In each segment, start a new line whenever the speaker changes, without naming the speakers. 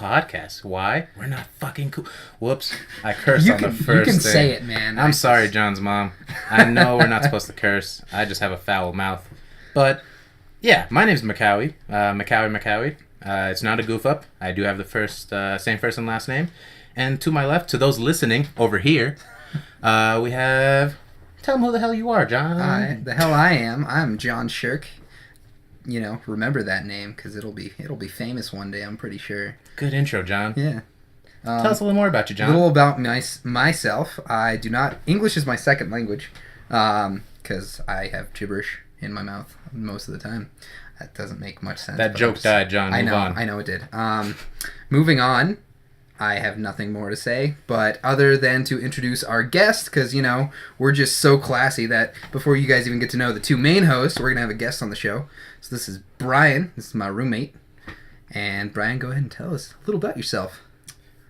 podcast. Why? We're not fucking cool. Whoops. I cursed on the first thing.
You can say it, man.
I'm sorry, John's mom. I know we're not supposed to curse. I just have a foul mouth. But, yeah, my name's Macawy. Macawy. It's not a goof up. I do have the same first and last name. And to my left, to those listening over here, we have... Tell them who the hell you are, John.
The hell I am. I'm John Shirk. You know, remember that name because it'll be famous one day. I'm pretty sure.
Good intro, John.
Yeah.
Tell us a little more about you, John.
A little about myself. I do not... English is my second language because I have gibberish in my mouth most of the time. That doesn't make much sense.
That joke died, John. Move on.
I know it did. Moving on. I have nothing more to say, but other than to introduce our guest, because, you know, we're just so classy that before you guys even get to know the two main hosts, we're going to have a guest on the show. So this is Brian. This is my roommate. And Brian, go ahead and tell us a little about yourself.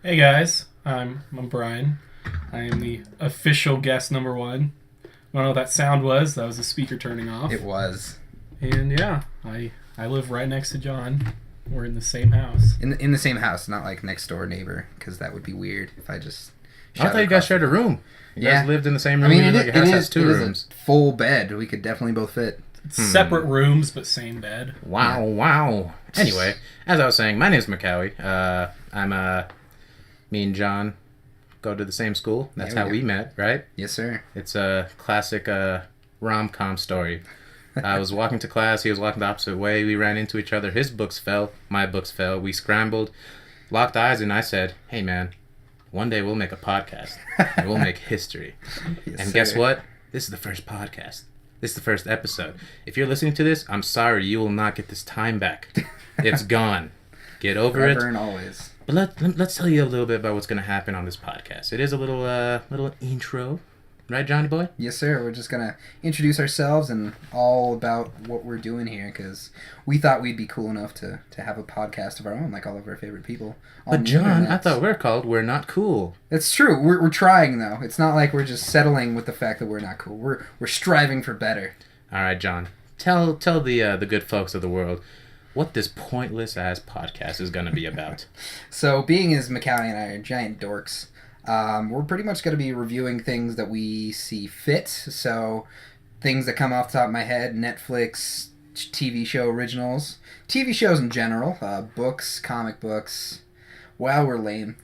Hey, guys. I'm Brian. I am the official guest number one. I don't know what that sound was. That was the speaker turning off.
It was.
And, yeah, I live right next to John. We're in the same house.
In the same house, not like next door neighbor, because that would be weird if I just...
I thought you guys shared a room. You guys lived in the same room.
I mean,
your house has two rooms.
A full bed. We could definitely both fit.
Separate rooms, but same bed.
Wow. Anyway, as I was saying, my name's Macawy. Me and John go to the same school. That's how we met, right?
Yes, sir.
It's a classic rom-com story. I was walking to class. He was walking the opposite way. We ran into each other. His books fell. My books fell. We scrambled, locked eyes, and I said, hey, man, one day we'll make a podcast. And we'll make history. And guess what? This is the first podcast. This is the first episode. If you're listening to this, I'm sorry. You will not get this time back. It's gone. Get over it.
Forever and always.
But let's tell you a little bit about what's going to happen on this podcast. It is a little intro. Right, Johnny boy?
Yes, sir. We're just going to introduce ourselves and all about what we're doing here because we thought we'd be cool enough to have a podcast of our own, like all of our favorite people.
But, John, I thought we were called We're Not Cool.
It's true. We're trying, though. It's not like we're just settling with the fact that we're not cool. We're striving for better.
All right, John. Tell the good folks of the world what this pointless-ass podcast is going to be about.
So, being as Macawy and I are giant dorks... we're pretty much going to be reviewing things that we see fit. So, things that come off the top of my head, Netflix, TV show originals, TV shows in general, books, comic books. Wow, we're lame.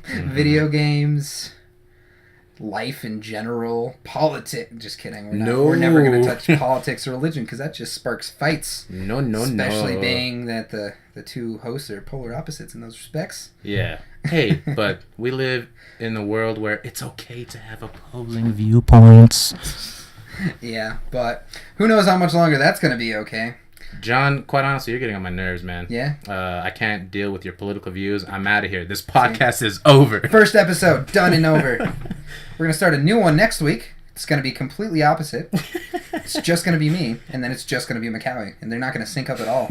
Video games, life in general, politics. Just kidding. We're never going to touch politics or religion because that just sparks fights.
No.
Especially being that the two hosts are polar opposites in those respects.
Yeah. Hey, but we live in a world where it's okay to have opposing viewpoints.
Yeah, but who knows how much longer that's going to be okay.
John, quite honestly, you're getting on my nerves, man.
Yeah?
I can't deal with your political views. I'm out of here. This podcast is over.
First episode, done and over. We're going to start a new one next week. It's going to be completely opposite. It's just going to be me, and then it's just going to be Macawy, and they're not going to sync up at all.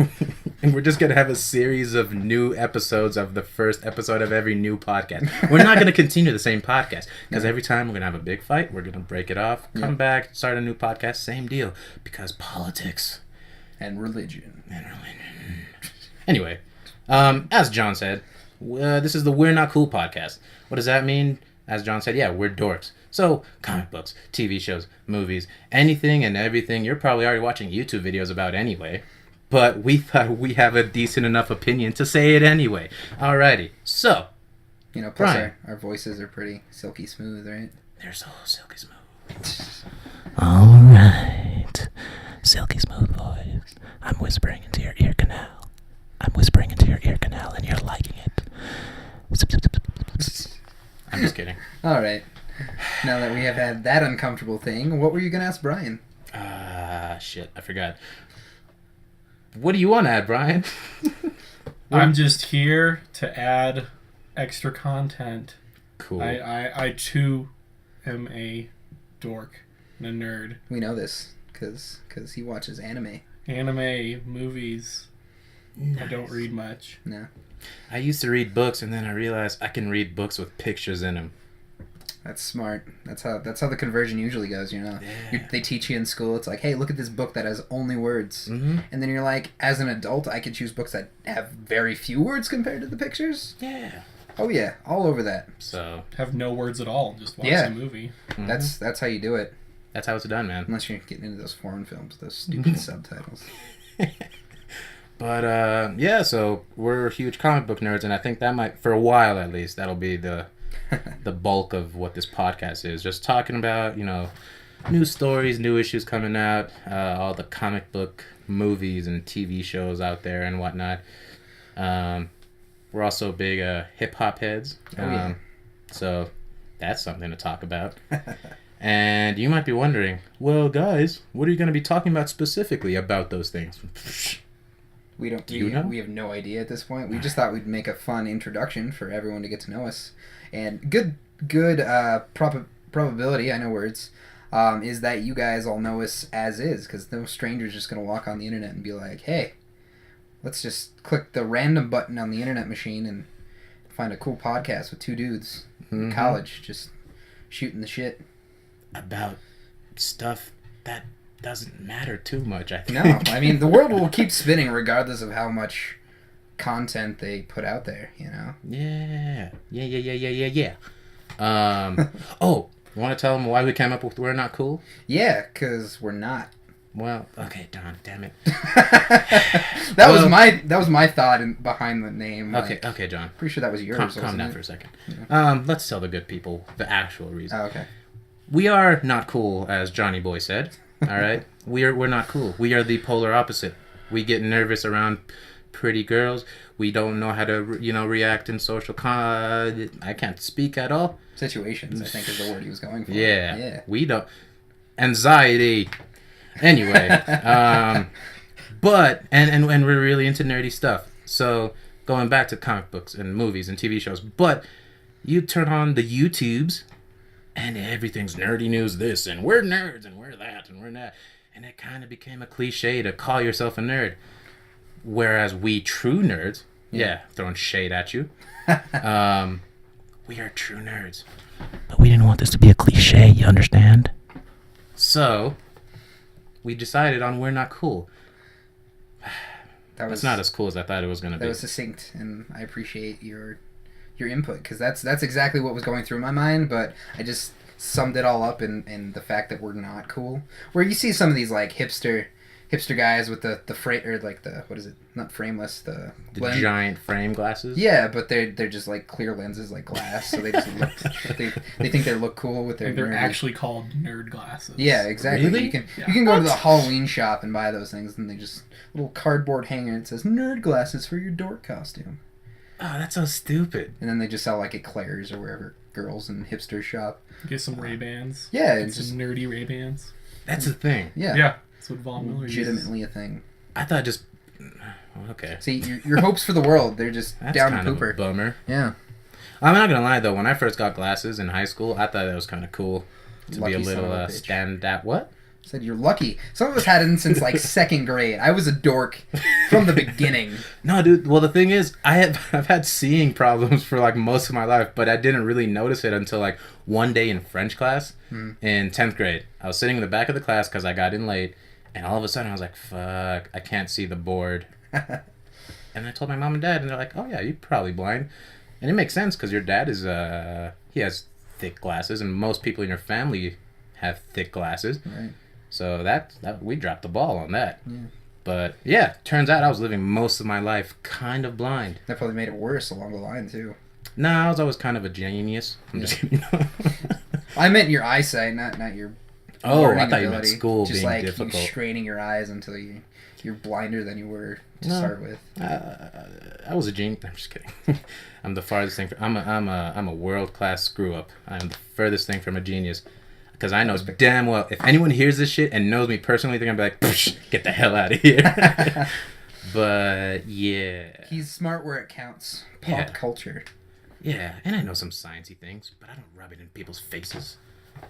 And we're just going to have a series of new episodes of the first episode of every new podcast. We're not going to continue the same podcast, because every time we're going to have a big fight, we're going to break it off, come back, start a new podcast, same deal, because politics...
And religion.
Anyway, as John said, this is the We're Not Cool podcast. What does that mean? As John said, yeah, we're dorks. So, comic books, TV shows, movies, anything and everything you're probably already watching YouTube videos about anyway. But we thought we have a decent enough opinion to say it anyway. Alrighty, so...
You know, plus our voices are pretty silky smooth, right?
They're so silky smooth. Alright. Silky smooth voice. I'm whispering into your ear canal. And you're liking it. I'm just kidding.
Alright. Now that we have had that uncomfortable thing, what were you going to ask Brian?
Shit, I forgot. What do you want to add, Brian?
I'm just here to add extra content.
Cool.
I too am a dork and a nerd.
We know this because he watches anime.
Anime, movies. Nice. I don't read much.
No.
I used to read books, and then I realized I can read books with pictures in them.
That's smart. That's how the conversion usually goes. You know,
Yeah.
they teach you in school. It's like, hey, look at this book that has only words,
Mm-hmm.
and then you're like, as an adult, I could choose books that have very few words compared to the pictures.
Yeah.
Oh yeah, all over that.
So
Have no words at all. Just watch
Yeah.
the movie.
mhm.
That's how you do it.
that's how it's done, man.
Unless you're getting into those foreign films, those stupid subtitles.
But yeah, so we're huge comic book nerds, and I think that might, for a while at least, that'll be the bulk of what this podcast is. Just talking about, you know, new stories, new issues coming out, all the comic book movies and TV shows out there and whatnot. We're also big hip hop heads.
Oh, yeah.
So that's something to talk about. And you might be wondering, well, guys, what are you going to be talking about specifically about those things?
We don't.
Do you know?
We have no idea at this point. We just thought we'd make a fun introduction for everyone to get to know us, and good probability. I know words. Is that you guys all know us as is, because no stranger's just gonna walk on the internet and be like, hey, let's just click the random button on the internet machine and find a cool podcast with two dudes in
Mhm.
college just shooting the shit.
About stuff that doesn't matter too much, I think.
No, I mean the world will keep spinning regardless of how much content they put out there. You know.
Yeah. Oh, you want to tell them why we came up with We're Not Cool?
Yeah, because we're not.
Well, okay, Don, damn it.
that was my thought behind the name.
Okay,
Like,
John.
pretty sure that was yours.
Calm
wasn't
down
it?
for a second.
Yeah.
Let's tell the good people the actual reason.
Oh, okay.
We are not cool, as Johnny Boy said. All right, we're not cool. We are the polar opposite. We get nervous around pretty girls. We don't know how to react in social I can't speak at all.
Situations, I think, is the word he was going for.
Yeah,
Yeah.
we don't. Anxiety. Anyway, but and we're really into nerdy stuff. So going back to comic books and movies and TV shows, but you turn on the YouTubes. And everything's nerdy news this, and we're nerds, and we're that, and we're that. And it kind of became a cliche to call yourself a nerd. Whereas we true nerds, throwing shade at you, we are true nerds. But we didn't want this to be a cliche, you understand? So, we decided on We're Not Cool.
That was
It's not as cool as I thought it was going to
that
be.
was succinct, and I appreciate your input, because that's exactly what was going through my mind, but I just summed it all up in the fact that we're not cool. Where you see some of these like hipster guys with the frame, or like the, what is it, not frameless, the lens.
Giant frame glasses?
Yeah, but they're just like clear lenses, like glass, so they just look they think they look cool with their
And they're
nerdy-
actually called nerd glasses.
Yeah, exactly.
Really?
You can
Yeah.
go to the Halloween shop and buy those things, and they just little cardboard hanger and it says nerd glasses for your dork costume.
Oh, that's so stupid.
And then they just sell like at Claire's or wherever girls and hipsters shop.
Get some Ray-Bans.
Yeah,
Get
it's
some
just
nerdy Ray-Bans.
That's the thing.
yeah,
Yeah. That's what Von Miller uses.
legitimately a thing.
I thought just... Okay.
See, your hopes for the world, they're just
That's
down
kind
the
of a
pooper.
bummer.
Yeah.
I'm not gonna lie though, when I first got glasses in high school, I thought that was kind of cool to
Lucky
be a
son
little
of a bitch.
stand out. What?
Said you're lucky. Some of us had it since like second grade. I was a dork from the beginning.
No, dude. Well, the thing is, I've had seeing problems for like most of my life, but I didn't really notice it until like one day in French class in 10th grade. I was sitting in the back of the class because I got in late, and all of a sudden I was like, "Fuck, I can't see the board." And I told my mom and dad, and they're like, "Oh yeah, you're probably blind." And it makes sense because your dad is he has thick glasses, and most people in your family have thick glasses.
Right.
So that we dropped the ball on that.
Yeah.
But yeah, turns out I was living most of my life kind of blind.
That probably made it worse along the line too.
Nah, I was always kind of a genius. I'm just kidding.
I meant your eyesight, not your.
Oh,
learning
I thought you meant
ability.
school
Just
being
like
difficult.
you straining your eyes until you're blinder than you were to
No.
start with.
I was a genius. I'm just kidding. I'm the farthest thing. I'm a world class screw up. I'm the furthest thing from a genius. Because I know damn well if anyone hears this shit and knows me personally, they're gonna be like, "Psh, get the hell out of here." But yeah,
He's smart where it counts. Pop
Yeah.
culture.
yeah, and I know some sciencey things, but I don't rub it in people's faces.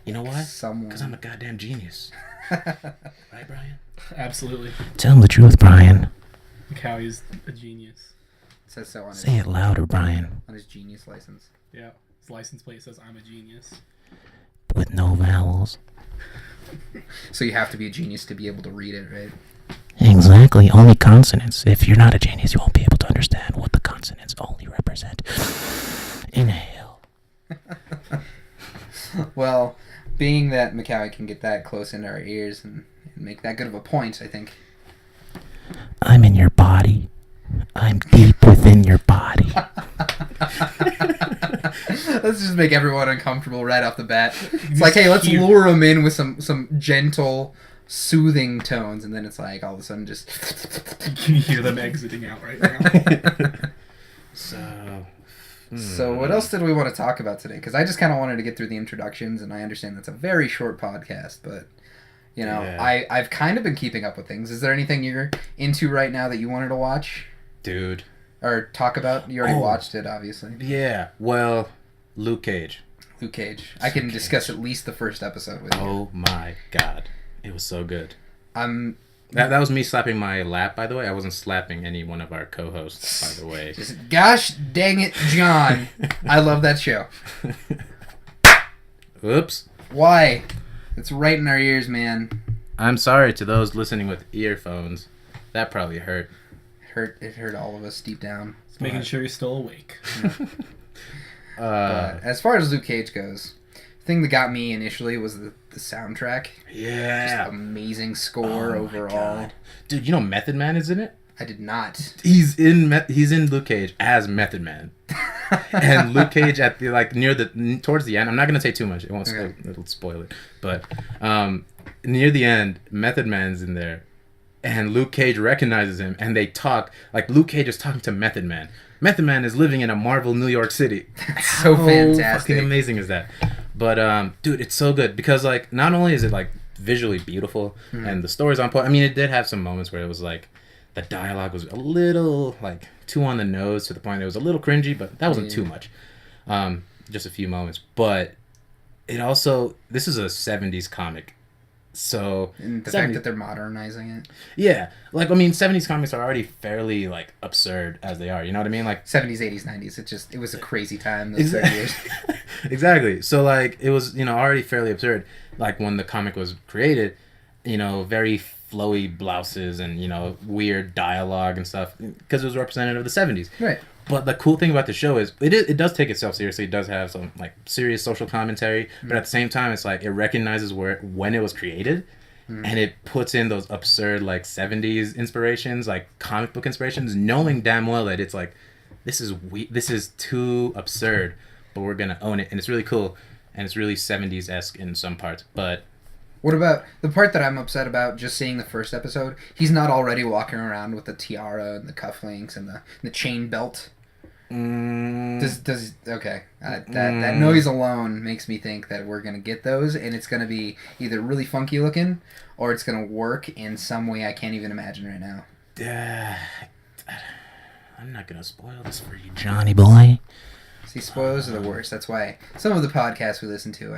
You know why?
Someone.
Because I'm a goddamn genius. Right, Brian?
Absolutely.
Tell him the truth, Brian.
Cowie's a genius.
Says so on his,
Say it louder, Brian.
on his genius license.
Yeah. His license plate says I'm a genius.
with no vowels.
So you have to be a genius to be able to read it, right?
Exactly, only consonants. If you're not a genius, you won't be able to understand what the consonants only represent. Inhale.
Well, being that Macaulay can get that close into our ears and make that good of a point, I think.
I'm in your body. I'm deep within your body.
Let's just make everyone uncomfortable right off the bat. It's like, hey, let's lure them in with some gentle, soothing tones, and then it's like all of a sudden just.
You can hear them exiting out right now.
So what else did we want to talk about today? Because I just kind of wanted to get through the introductions, and I understand that's a very short podcast, but you know,
Yeah.
I've kind of been keeping up with things. Is there anything you're into right now that you wanted to watch
Dude.
or talk about? You already
Oh.
watched it, obviously.
Yeah, well, Luke Cage.
Luke Cage. I can
Luke
discuss
Cage.
at least the first episode with you.
Oh my god. It was so good.
I'm
That was me slapping my lap, by the way. I wasn't slapping any one of our co-hosts, by the way.
just, gosh dang it, John. I love that show.
Oops.
Why? It's right in our ears, man.
I'm sorry to those listening with earphones. That probably hurt.
It hurt all of us deep down.
Just making sure you're still awake.
But as far as Luke Cage goes, the thing that got me initially was the soundtrack.
Yeah.
Just amazing score
Oh my
overall.
God. Dude, you know Method Man is in it?
I did not.
He's in Luke Cage as Method Man. And Luke Cage at the towards the end, I'm not gonna say too much. It won't
Okay.
it'll spoil it. But near the end, Method Man's in there, and Luke Cage recognizes him, and they talk like Luke Cage is talking to Method Man. Method Man is living in a Marvel New York City.
So
How
fantastic.
fucking amazing is that? But dude, it's so good because like not only is it like visually beautiful and the story's on point. I mean, it did have some moments where it was like the dialogue was a little like too on the nose to the point it was a little cringy, but that wasn't too much. Just a few moments. But it also, this is a 70s comic. So
And the
70s
fact that they're modernizing it.
yeah, like I mean 70s comics are already fairly like absurd as they are, you know what I mean? Like
70s, 80s, 90s. It was a crazy time those 30 years.
Exactly. So like it was, already fairly absurd. Like when the comic was created, very flowy blouses and weird dialogue and stuff because it was representative of the 70s.
Right.
But the cool thing about the show is it does take itself seriously. It does have some like serious social commentary, but at the same time it's like it recognizes when it was created. And it puts in those absurd like 70s inspirations, like comic book inspirations, knowing damn well that it's like this is too absurd, but we're gonna own it, and it's really cool, and it's really 70s-esque in some parts. But
What about the part that I'm upset about just seeing the first episode? He's not already walking around with the tiara and the cufflinks and the chain belt. Okay. That noise alone makes me think that we're gonna get those, and it's gonna be either really funky looking, or it's gonna work in some way I can't even imagine right now.
I'm not gonna spoil this for you, Johnny boy.
See, spoilers are the worst. That's why some of the podcasts I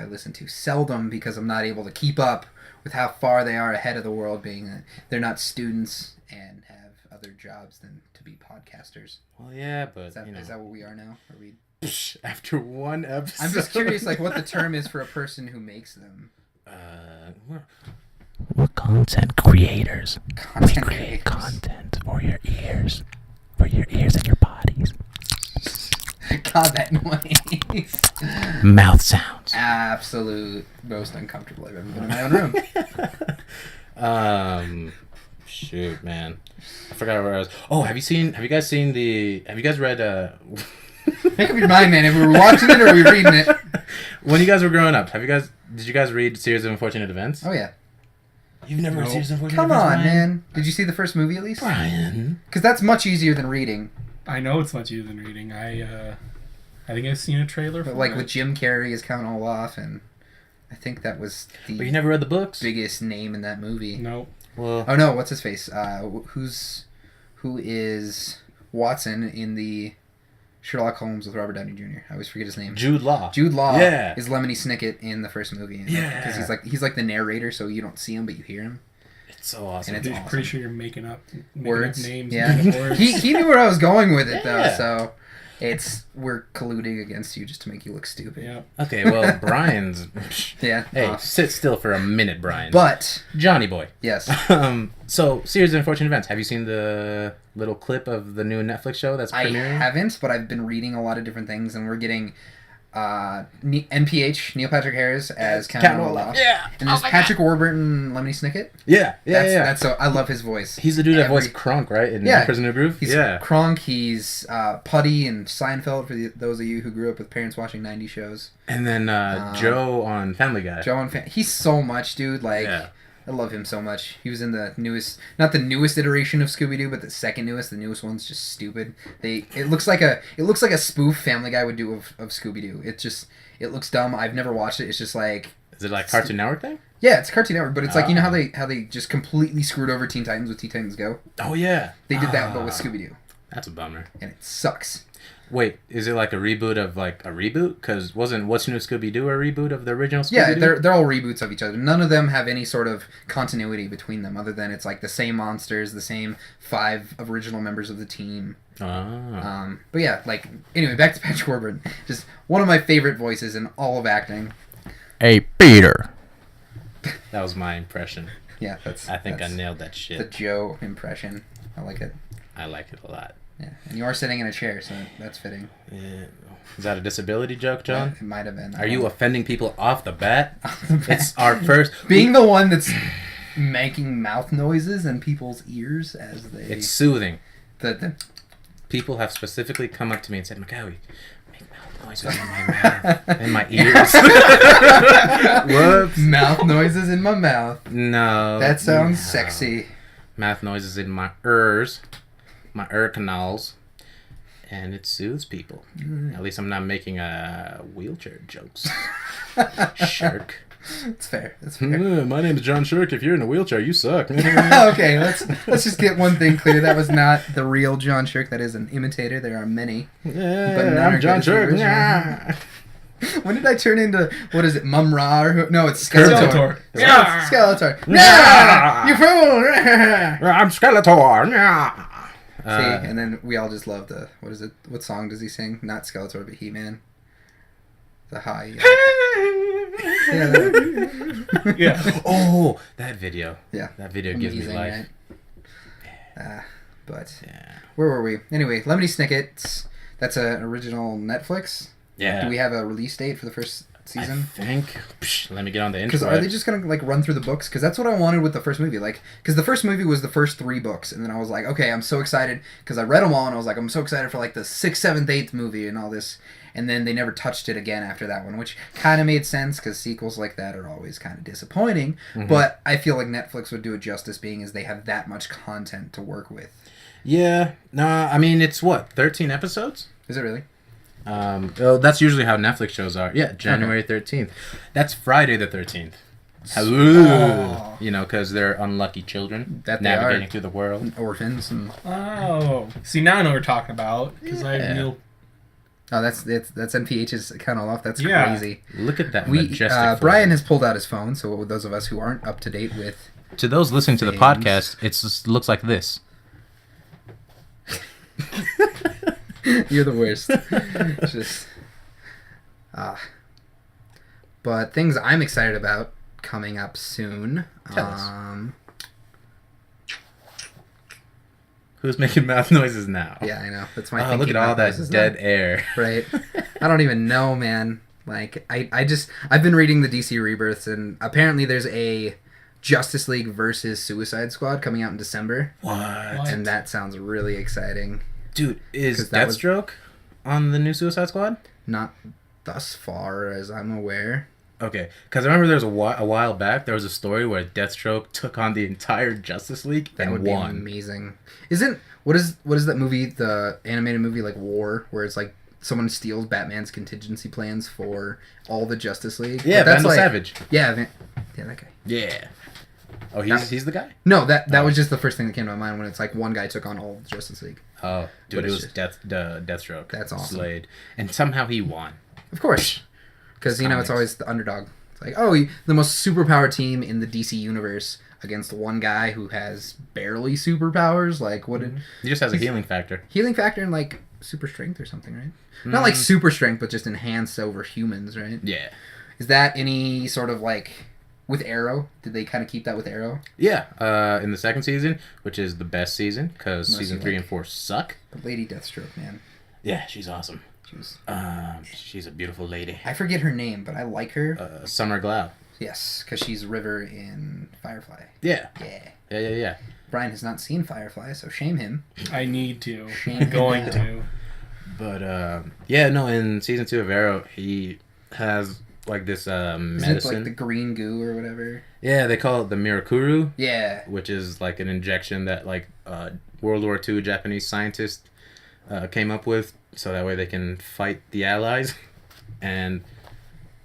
listen to seldom because I'm not able to keep up with how far they are ahead of the world, being that they're not students and have other jobs than to be podcasters.
Well, yeah, but
Is that what we are now? Are we?
after one episode,
I'm just curious, like, what the term is for a person who makes them.
We're content creators.
Content
We create
creators.
content for your ears and your bodies.
God, that noise.
Mouth sounds.
Absolute most uncomfortable I've ever been in my own room.
Shoot, man, I forgot where I was. Oh, have you guys read
Make up your mind, man. If we were watching it or we were reading it.
when you guys were growing up, did you guys read Series of Unfortunate Events?
Oh yeah.
You've never read
No.
Series of Unfortunate
Come
Events,
on,
Brian?
man. Did you see the first movie at least?
Brian.
Because that's much easier than reading.
I know it's much easier than reading. I think I've seen a trailer for
But like
it.
with Jim Carrey as Count Olaf, and I think that was
But you
the
never read the books?
biggest name in that movie.
No.
Well,
Oh no, what's his face? Who is Watson in the Sherlock Holmes with Robert Downey Jr.? I always forget his name.
Jude Law.
Jude Law
Yeah.
is Lemony Snicket in the first movie.
Yeah.
Because he's like the narrator, so you don't see him, but you hear him.
It's so awesome.
And it's
I'm
awesome.
pretty sure you're making up
Words.
names.
Yeah.
And words.
He knew where I was going with it though,
Yeah.
so we're colluding against you just to make you look stupid.
Yeah.
Okay, well, Brian's.
Yeah.
Hey, sit still for a minute, Brian.
But
Johnny boy.
yes,
So series of unfortunate events. Have you seen the little clip of the new Netflix show that's
I
premiering?
haven't. But I've been reading a lot of different things, and we're getting NPH Neil Patrick Harris as Count Olaf.
Yeah.
And there's Patrick Warburton, Lemony Snicket.
Yeah.
That's so I love his voice.
He's the dude that voiced Kronk, right? In
Yeah.
Prisoner of Groove?
He's Kronk. He's Putty and Seinfeld for those of you who grew up with parents watching 90s shows.
And then Joe on Family Guy.
Joe and he's so much, dude. Like,
Yeah.
I love him so much. He was in the newest, not the newest iteration of Scooby Doo, but the second newest. The newest one's just stupid. It looks like a spoof Family Guy would do of Scooby Doo. It looks dumb. I've never watched it. It's just like,
Is it like Cartoon Network thing?
yeah, it's Cartoon Network, but it's like, you know
Ah.
how they just completely screwed over Teen Titans with Teen Titans Go.
Oh, yeah.
They did that, but with Scooby Doo,
That's a bummer.
and it sucks.
Wait, is it like a reboot of like a reboot? Because wasn't What's New Scooby-Doo a reboot of the original Scooby-Doo?
Yeah, they're all reboots of each other. None of them have any sort of continuity between them, other than it's like the same monsters, the same 5 original members of the team.
Ah.
But yeah, like, anyway, back to Patrick Warburton. Just one of my favorite voices in all of acting.
Hey, Peter. That was my impression.
Yeah,
I think I
that's
nailed that
the
shit.
Joe impression. I like it.
I like it a lot.
Yeah, and you are sitting in a chair, so that's fitting.
Yeah. Is that a disability joke, John?
It might have been.
Are you offending people off the bat?
the
It's our first.
being the one that's making mouth noises in people's ears as they.
It's soothing.
the
People have specifically come up to me and said, "Macawi, make mouth noises in my mouth, in my ears." Whoops.
mouth noises in my mouth.
No.
That sounds
no.
sexy.
Mouth noises in my my canals, and it soothes people. At least I'm not making wheelchair jokes. Shirk.
It's fair. That's fair.
My name is John Shirk. If you're in a wheelchair, you suck.
Okay, let's just get one thing clear. That was not the real John Shirk. That is an imitator. There are many.
Yeah,
But none are
I'm John
good as the
Shirk.
original.
Yeah.
When did I turn into, what is it, Mum Ra? Or no, it's Skeletor.
Skeletor.
Yeah.
Skeletor.
Yeah.
Yeah! You fool!
I'm Skeletor. Yeah.
See, and then we all just love what is it? What song does he sing? Not Skeletor, but He-Man. The high. Yeah, that,
Yeah.
Oh, that video.
yeah.
That video gives me
Amazing,
life.
right? But
Yeah.
where were we? Anyway, Lemony Snicket. That's an original Netflix.
Yeah.
Do we have a release date for the first season?
I think. Let me get on the
Because
intro.
are they just gonna like run through the books? Because that's what I wanted with the first movie. Like, because the first movie was the first 3 books, and then I was like, okay, I'm so excited because I read them all, and I was like, I'm so excited for like the 6th, 7th, 8th movie and all this. And then they never touched it again after that one, which kind of made sense because sequels like that are always kind of disappointing.
Mhm.
But I feel like Netflix would do it justice, being as they have that much content to work with.
Yeah. Nah. I mean, it's what 13 episodes.
Is it really?
Well, that's usually how Netflix shows are. Yeah, January 13th. That's Friday the 13th.
Oh.
You know, because they're unlucky children
That they
navigating
are.
through the world.
Orphans and
Oh. See, now I know what we're talking about. Because I
Yeah.
have Neil.
oh, that's NPH's kind of off. That's
Yeah.
crazy.
Look at that
We
majestic.
Brian
photo.
has pulled out his phone, so those of us who aren't up to date with,
To those listening to the
Things.
podcast, it just looks like this.
you're the worst. It's just, but things I'm excited about coming up soon.
Tell us. Who's making mouth noises now?
Yeah, I know. That's my.
Oh, look
thinking
at all
about
that
this, isn't
dead
it?
air.
Right. I don't even know, man. Like, I've been reading the DC Rebirths, and apparently there's a Justice League versus Suicide Squad coming out in December,
What?
and that sounds really exciting.
Dude, is
'Cause that was-
Deathstroke on the new Suicide Squad?
Not thus far, as I'm aware.
Okay, because I remember there was a while back, there was a story where Deathstroke took on the entire Justice League
That
and
would be
won.
amazing. Isn't what is that movie? The animated movie, like War, where it's like someone steals Batman's contingency plans for all the Justice League.
Yeah,
But that's
Vandal
like,
Savage.
Yeah, yeah, that guy.
Yeah. Oh,
That-
he's the guy?
No, that
Oh.
was just the first thing that came to my mind when it's like one guy took on all of the Justice League.
Oh, dude,
But
it
it's
was
just-
Deathstroke.
That's awesome.
Slade. And somehow he won.
Of course, because it's
Comics.
always the underdog. It's like, oh, the most superpowered team in the DC universe against one guy who has barely superpowers. Like, what?
He just has a
He's-
healing factor.
Healing factor and like super strength or something, right? Not like super strength, but just enhanced over humans, right?
Yeah.
Is that any sort of like with Arrow? Did they kind of keep that with Arrow?
Yeah. In the second season, which is the best season, because
Unless
season
you
3
like-
and 4 suck.
But Lady Deathstroke, man,
Yeah, she's awesome.
she was.
She's a beautiful lady.
I forget her name, but I like her.
Summer Glau.
Yes, because she's River in Firefly.
Yeah.
Yeah.
Yeah.
Brian has not seen Firefly, so shame him.
I need to.
Shame
I'm going
him.
to.
But yeah, no. In season 2 of Arrow, he has like this
Isn't it
medicine.
like the green goo or whatever?
Yeah, they call it the Mirakuru,
Yeah.
which is like an injection that like World War II Japanese scientists came up with, so that way they can fight the Allies. And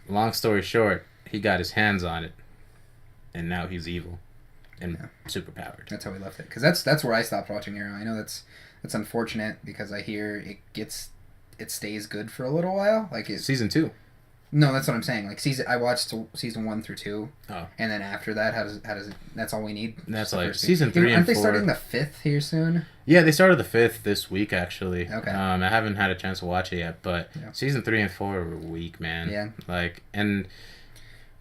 long story short, he got his hands on it, and now he's evil and superpowered.
That's how we left it. Because that's where I stopped watching Arrow. I know that's unfortunate because I hear it stays good for a little while. Like it's
Season 2.
no, that's what I'm saying. Like I watched season 1 through 2,
Oh.
and then after that, how does it? That's all we need.
That's
Just the
like
first
season 3
Aren't
and
they
4.
starting the 5th here soon?
Yeah, they started the 5th this week actually.
Okay.
I haven't had a chance to watch it yet, but
Yeah.
season 3 and 4 were weak, man.
Yeah.
Like, and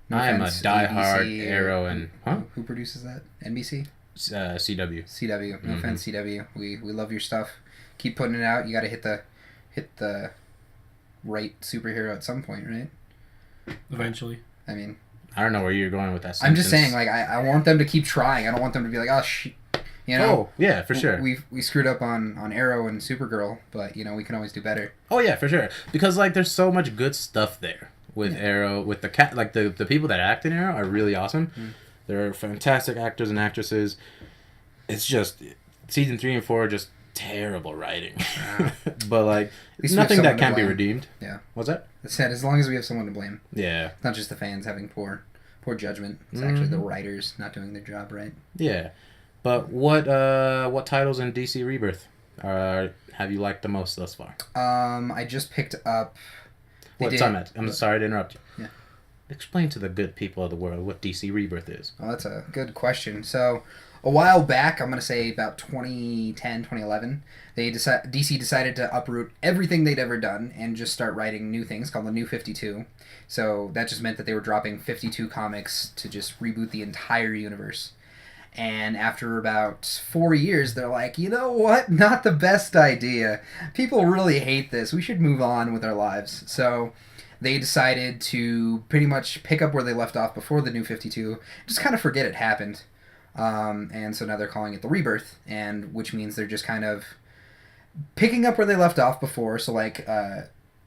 No
I am a
offense,
diehard
ABC,
Arrow and
Who produces that? NBC?
CW.
CW. No
Mhm.
offense, CW. We love your stuff. Keep putting it out. You got to hit the right superhero at some point, right?
Eventually.
I mean,
I don't know where you're going with that.
I'm just
sentence.
saying, like, I want them to keep trying. I don't want them to be like, oh, you know.
Oh yeah, for sure.
We screwed up on Arrow and Supergirl, but you know we can always do better.
Oh yeah, for sure. Because like there's so much good stuff there with
Yeah.
Arrow, with the cat. Like the people that act in Arrow are really awesome.
Mm.
They're fantastic actors and actresses. It's just season 3 and 4 are just terrible writing. But like
least we have
nothing
someone
that
to
can be
blame.
redeemed.
Yeah.
What's that?
It's sad as long as we have someone to blame.
Yeah.
Not just the fans having poor judgment. It's actually the
Mhm.
writers not doing their job right.
Yeah. But what titles in DC Rebirth have you liked the most thus far?
I just picked up. they
What
did-
time? I'm sorry to interrupt you.
Yeah.
Explain to the good people of the world what DC Rebirth is.
Oh, that's a good question. So, a while back, I'm going to say about 2010, 2011, DC decided to uproot everything they'd ever done and just start writing new things called the New 52. So, that just meant that they were dropping 52 comics to just reboot the entire universe. And after about 4 years, they're like, you know what? Not the best idea. People really hate this. We should move on with our lives. So they decided to pretty much pick up where they left off before the New 52, just kind of forget it happened. And so now they're calling it the Rebirth, and which means they're just kind of picking up where they left off before. So like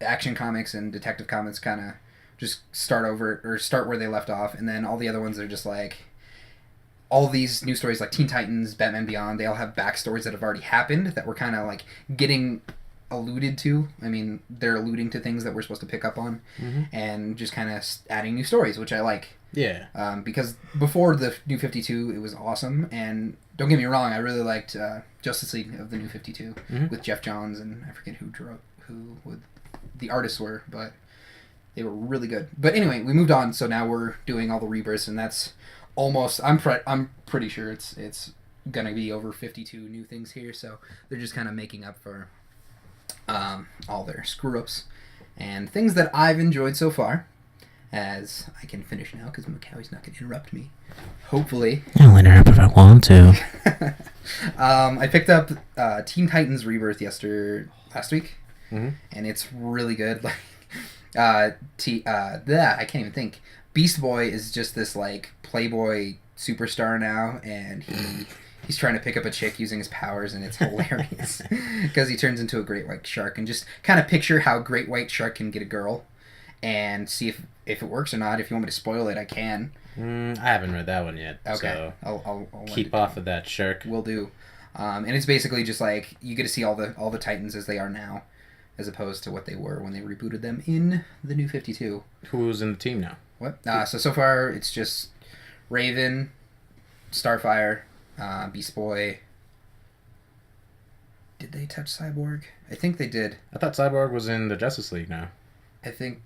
Action Comics and Detective Comics kind of just start over or start where they left off, and then all the other ones are just like all these new stories like Teen Titans, Batman Beyond. They all have backstories that have already happened that we're kind of like getting alluded to. I mean, they're alluding to things that we're supposed to pick up on, and just kind of adding new stories, which I like.
Yeah.
Because before the New 52, it was awesome, and don't get me wrong, I really liked Justice League of the New 52 with Jeff Johns, and I forget who the artists were, but they were really good. But anyway, we moved on, so now we're doing all the rebirths, and that's almost. I'm pretty sure it's gonna be over 52 new things here, so they're just kind of making up for all their screw ups and things that I've enjoyed so far. As I can finish now because Macaui's not going to interrupt me. Hopefully.
I'll interrupt if I want to.
I picked up Teen Titans Rebirth last week,
Mhm.
and it's really good. Like, I can't even think. Beast Boy is just this like playboy superstar now, and he's trying to pick up a chick using his powers, and it's hilarious because he turns into a great white shark. And just kind of picture how great white shark can get a girl, and see if it works or not. If you want me to spoil it, I can.
I haven't read that one yet.
Okay,
So
I'll let
keep
it-
off of that shark.
Will do. And it's basically just like you get to see all the Titans as they are now, as opposed to what they were when they rebooted them in the New 52.
Who's in the team now?
What? So far it's just Raven, Starfire, Beast Boy. Did they touch Cyborg? I think they did.
I thought Cyborg was in the Justice League now.
I think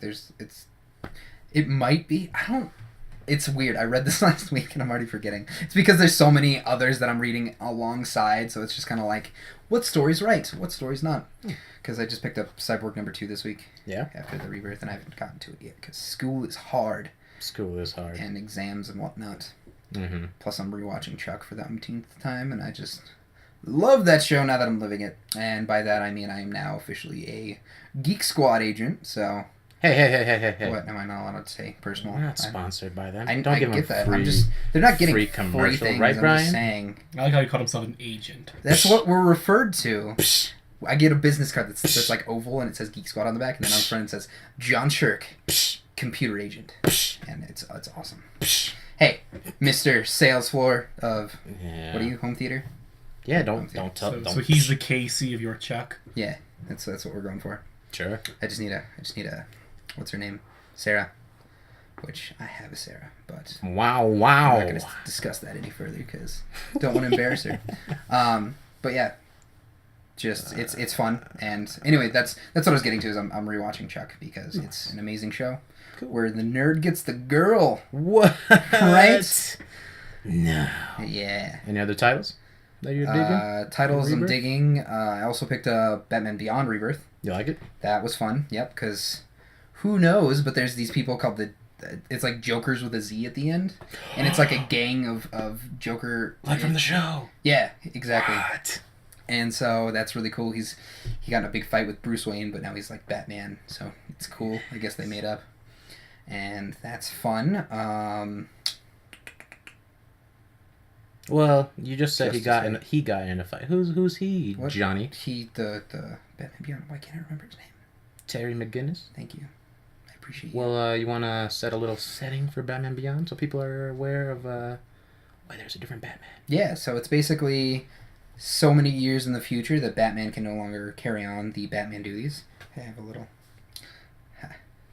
it might be. It's weird. I read this last week and I'm already forgetting. It's because there's so many others that I'm reading alongside, so it's just kind of like, what story's right? What story's not? Because I just picked up Cyborg #2 this week.
Yeah.
After the rebirth, and I haven't gotten to it yet because school is hard.
School is hard.
And exams and whatnot.
Mm-hmm.
Plus, I'm rewatching Chuck for the umpteenth time, and I just love that show now that I'm living it. And by that, I mean I am now officially a Geek Squad agent, so...
Hey.
What am I not allowed to say? Personal?
We're not sponsored by them.
I
Don't give
get
them
that.
free.
I'm just... They're not getting
free
free
commercial,
things,
right,
I'm
Brian?
just saying.
I like how he called himself an agent.
That's what we're referred to. I get a business card that's like oval, and it says Geek Squad on the back, and then on the front it says John Shirk, computer agent. And it's awesome. Hey, Mr. Sales Floor of...
Yeah.
What are you? Home theater?
Yeah, don't tell.
So,
don't.
so he's the KC of your Chuck.
Yeah, that's what we're going for.
Sure.
I just need a what's her name? Sarah. Which I have a Sarah, but
Wow.
I'm not going to discuss that any further because don't want to embarrass her. But yeah, just it's fun. And anyway, that's what I was getting to is I'm rewatching Chuck because it's an amazing show where the nerd gets the girl.
What?
Right?
No.
Yeah.
Any other titles that you're digging?
Titles I'm
Rebirth?
digging. I also picked up Batman Beyond Rebirth.
You like it?
That was fun. Yep, because who knows? But there's these people called it's like Jokers with a Z at the end, and it's like a gang of Joker.
Like from the show.
Yeah, exactly.
What?
And so that's really cool. He got in a big fight with Bruce Wayne, but now he's like Batman, so it's cool. I guess they made up, and that's fun.
Well, you just said
Justice
he got in a fight. Who's he?
What?
Johnny.
He the Batman Beyond. Why can't I remember his name?
Terry McGinnis.
Thank you. I appreciate you.
Well, you want to set a little setting for Batman Beyond so people are aware of why there's a different Batman.
Yeah, so it's basically so many years in the future that Batman can no longer carry on the Batman duties. I have a little...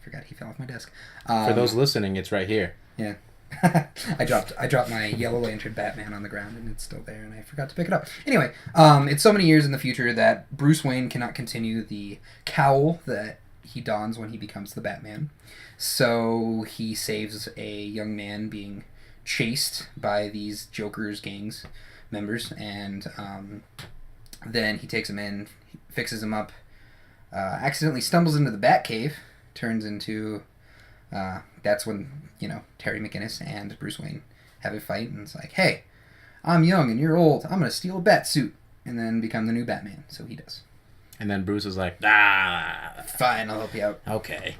forgot he fell off my desk.
For those listening, it's right here.
Yeah. I dropped my Yellow Lantern Batman on the ground and it's still there and I forgot to pick it up. Anyway, it's so many years in the future that Bruce Wayne cannot continue the cowl that he dons when he becomes the Batman. So he saves a young man being chased by these Joker's gangs members, and then he takes him in, fixes him up, accidentally stumbles into the Batcave, turns into that's when Terry McGinnis and Bruce Wayne have a fight, and it's like, hey, I'm young and you're old, I'm gonna steal a bat suit and then become the new Batman. So he does.
And then Bruce is like,
Fine, I'll help you out.
okay.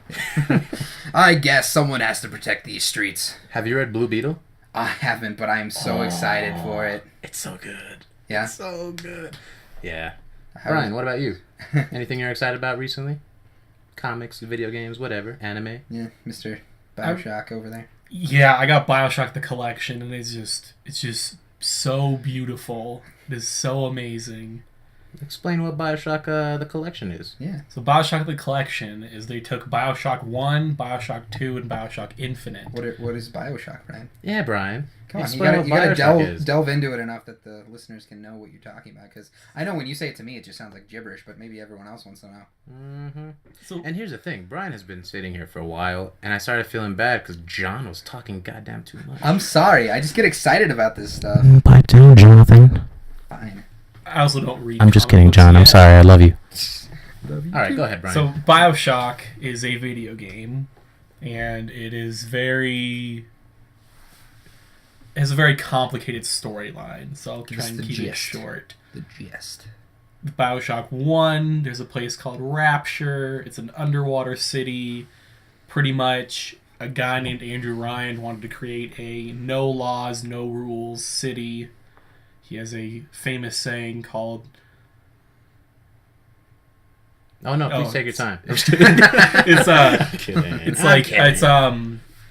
I guess someone has to protect these streets.
Have you read Blue Beetle?
I haven't, but I'm so excited for it.
It's so good.
Yeah?
It's so good. Yeah.
How-
Brian, what about you? Anything you're excited about recently? Comics, video games, whatever, anime.
Yeah, Mr. Bioshock over there.
Yeah, I got Bioshock the collection, and it's just so beautiful. It is so amazing.
Explain what Bioshock the collection is.
Yeah.
So Bioshock the collection is they took Bioshock 1, Bioshock 2, and Bioshock Infinite.
What is Bioshock, Brian?
Yeah, Brian.
Come on, you
Explain
gotta
what Bioshock is.
delve into it enough that the listeners can know what you're talking about. Because I know when you say it to me, it just sounds like gibberish, but maybe everyone else wants to know.
Mm-hmm.
So
And here's the thing. Brian has been sitting here for a while, and I started feeling bad because John was talking goddamn too much.
I'm sorry. I just get excited about this stuff.
Pipe down, Jonathan.
Fine.
I also don't read.
I'm just
comic
kidding,
books
John. I'm
yet.
sorry. I love you. All right, go ahead, Brian.
So Bioshock is a video game, and it is has a very complicated storyline. So I'll try
Just
and
the
keep it
gist.
short.
The gist.
Bioshock 1, there's a place called Rapture. It's an underwater city. Pretty much a guy named Andrew Ryan wanted to create a no laws, no rules city. He has a famous saying called...
Oh, no, please
Oh,
take your time.
it's
Kidding.
it's
I'm
like
kidding.
it's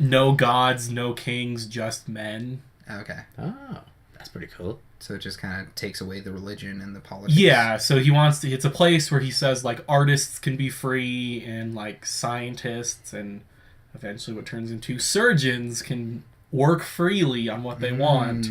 no gods, no kings, just men.
Okay.
Oh, that's pretty cool.
So it just kind of takes away the religion and the politics.
Yeah, so he wants to. It's a place where he says like artists can be free and like scientists and eventually what turns into surgeons can work freely on what they want.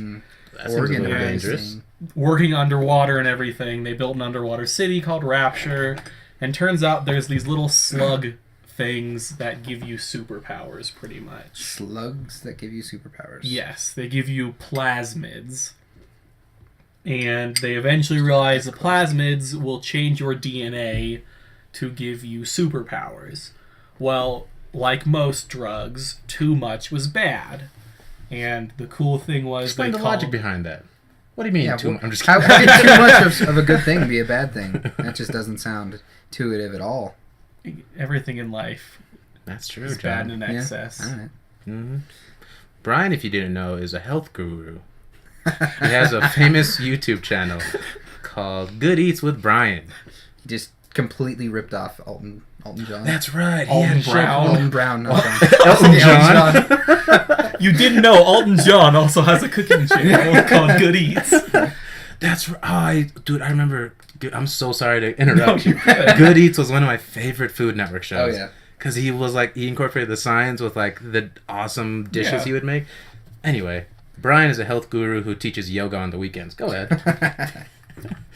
That seems a little dangerous.
Working underwater and everything. They built an underwater city called Rapture, and turns out there's these little slug things that give you superpowers, pretty much.
Slugs that give you superpowers.
Yes, they give you plasmids. And they eventually realize the plasmids will change your DNA to give you superpowers. Well, like most drugs, too much was bad. And the cool thing was
Explain the logic behind that. What do you mean?
Yeah,
I'm just
how
kidding.
could too much of a good thing be a bad thing? That just doesn't sound intuitive at all.
everything in life
That's true,
is bad
John.
in excess.
All right.
hmm Brian, if you didn't know, is a health guru. He has a famous YouTube channel called Good Eats with Brian.
He just completely ripped off Elton John.
That's right. He
Alton
had a show
Brown.
called-
Elton Brown, not
Elton
John.
You didn't know Alton John also has a cooking channel called Good Eats.
That's right. Dude, I remember. I'm so sorry to interrupt
No,
you.
you're good.
Good Eats was one of my favorite Food Network shows.
Oh, yeah.
Because he was like, he incorporated the science with like the awesome dishes
Yeah.
he would make. Anyway, Brian is a health guru who teaches yoga on the weekends. Go ahead.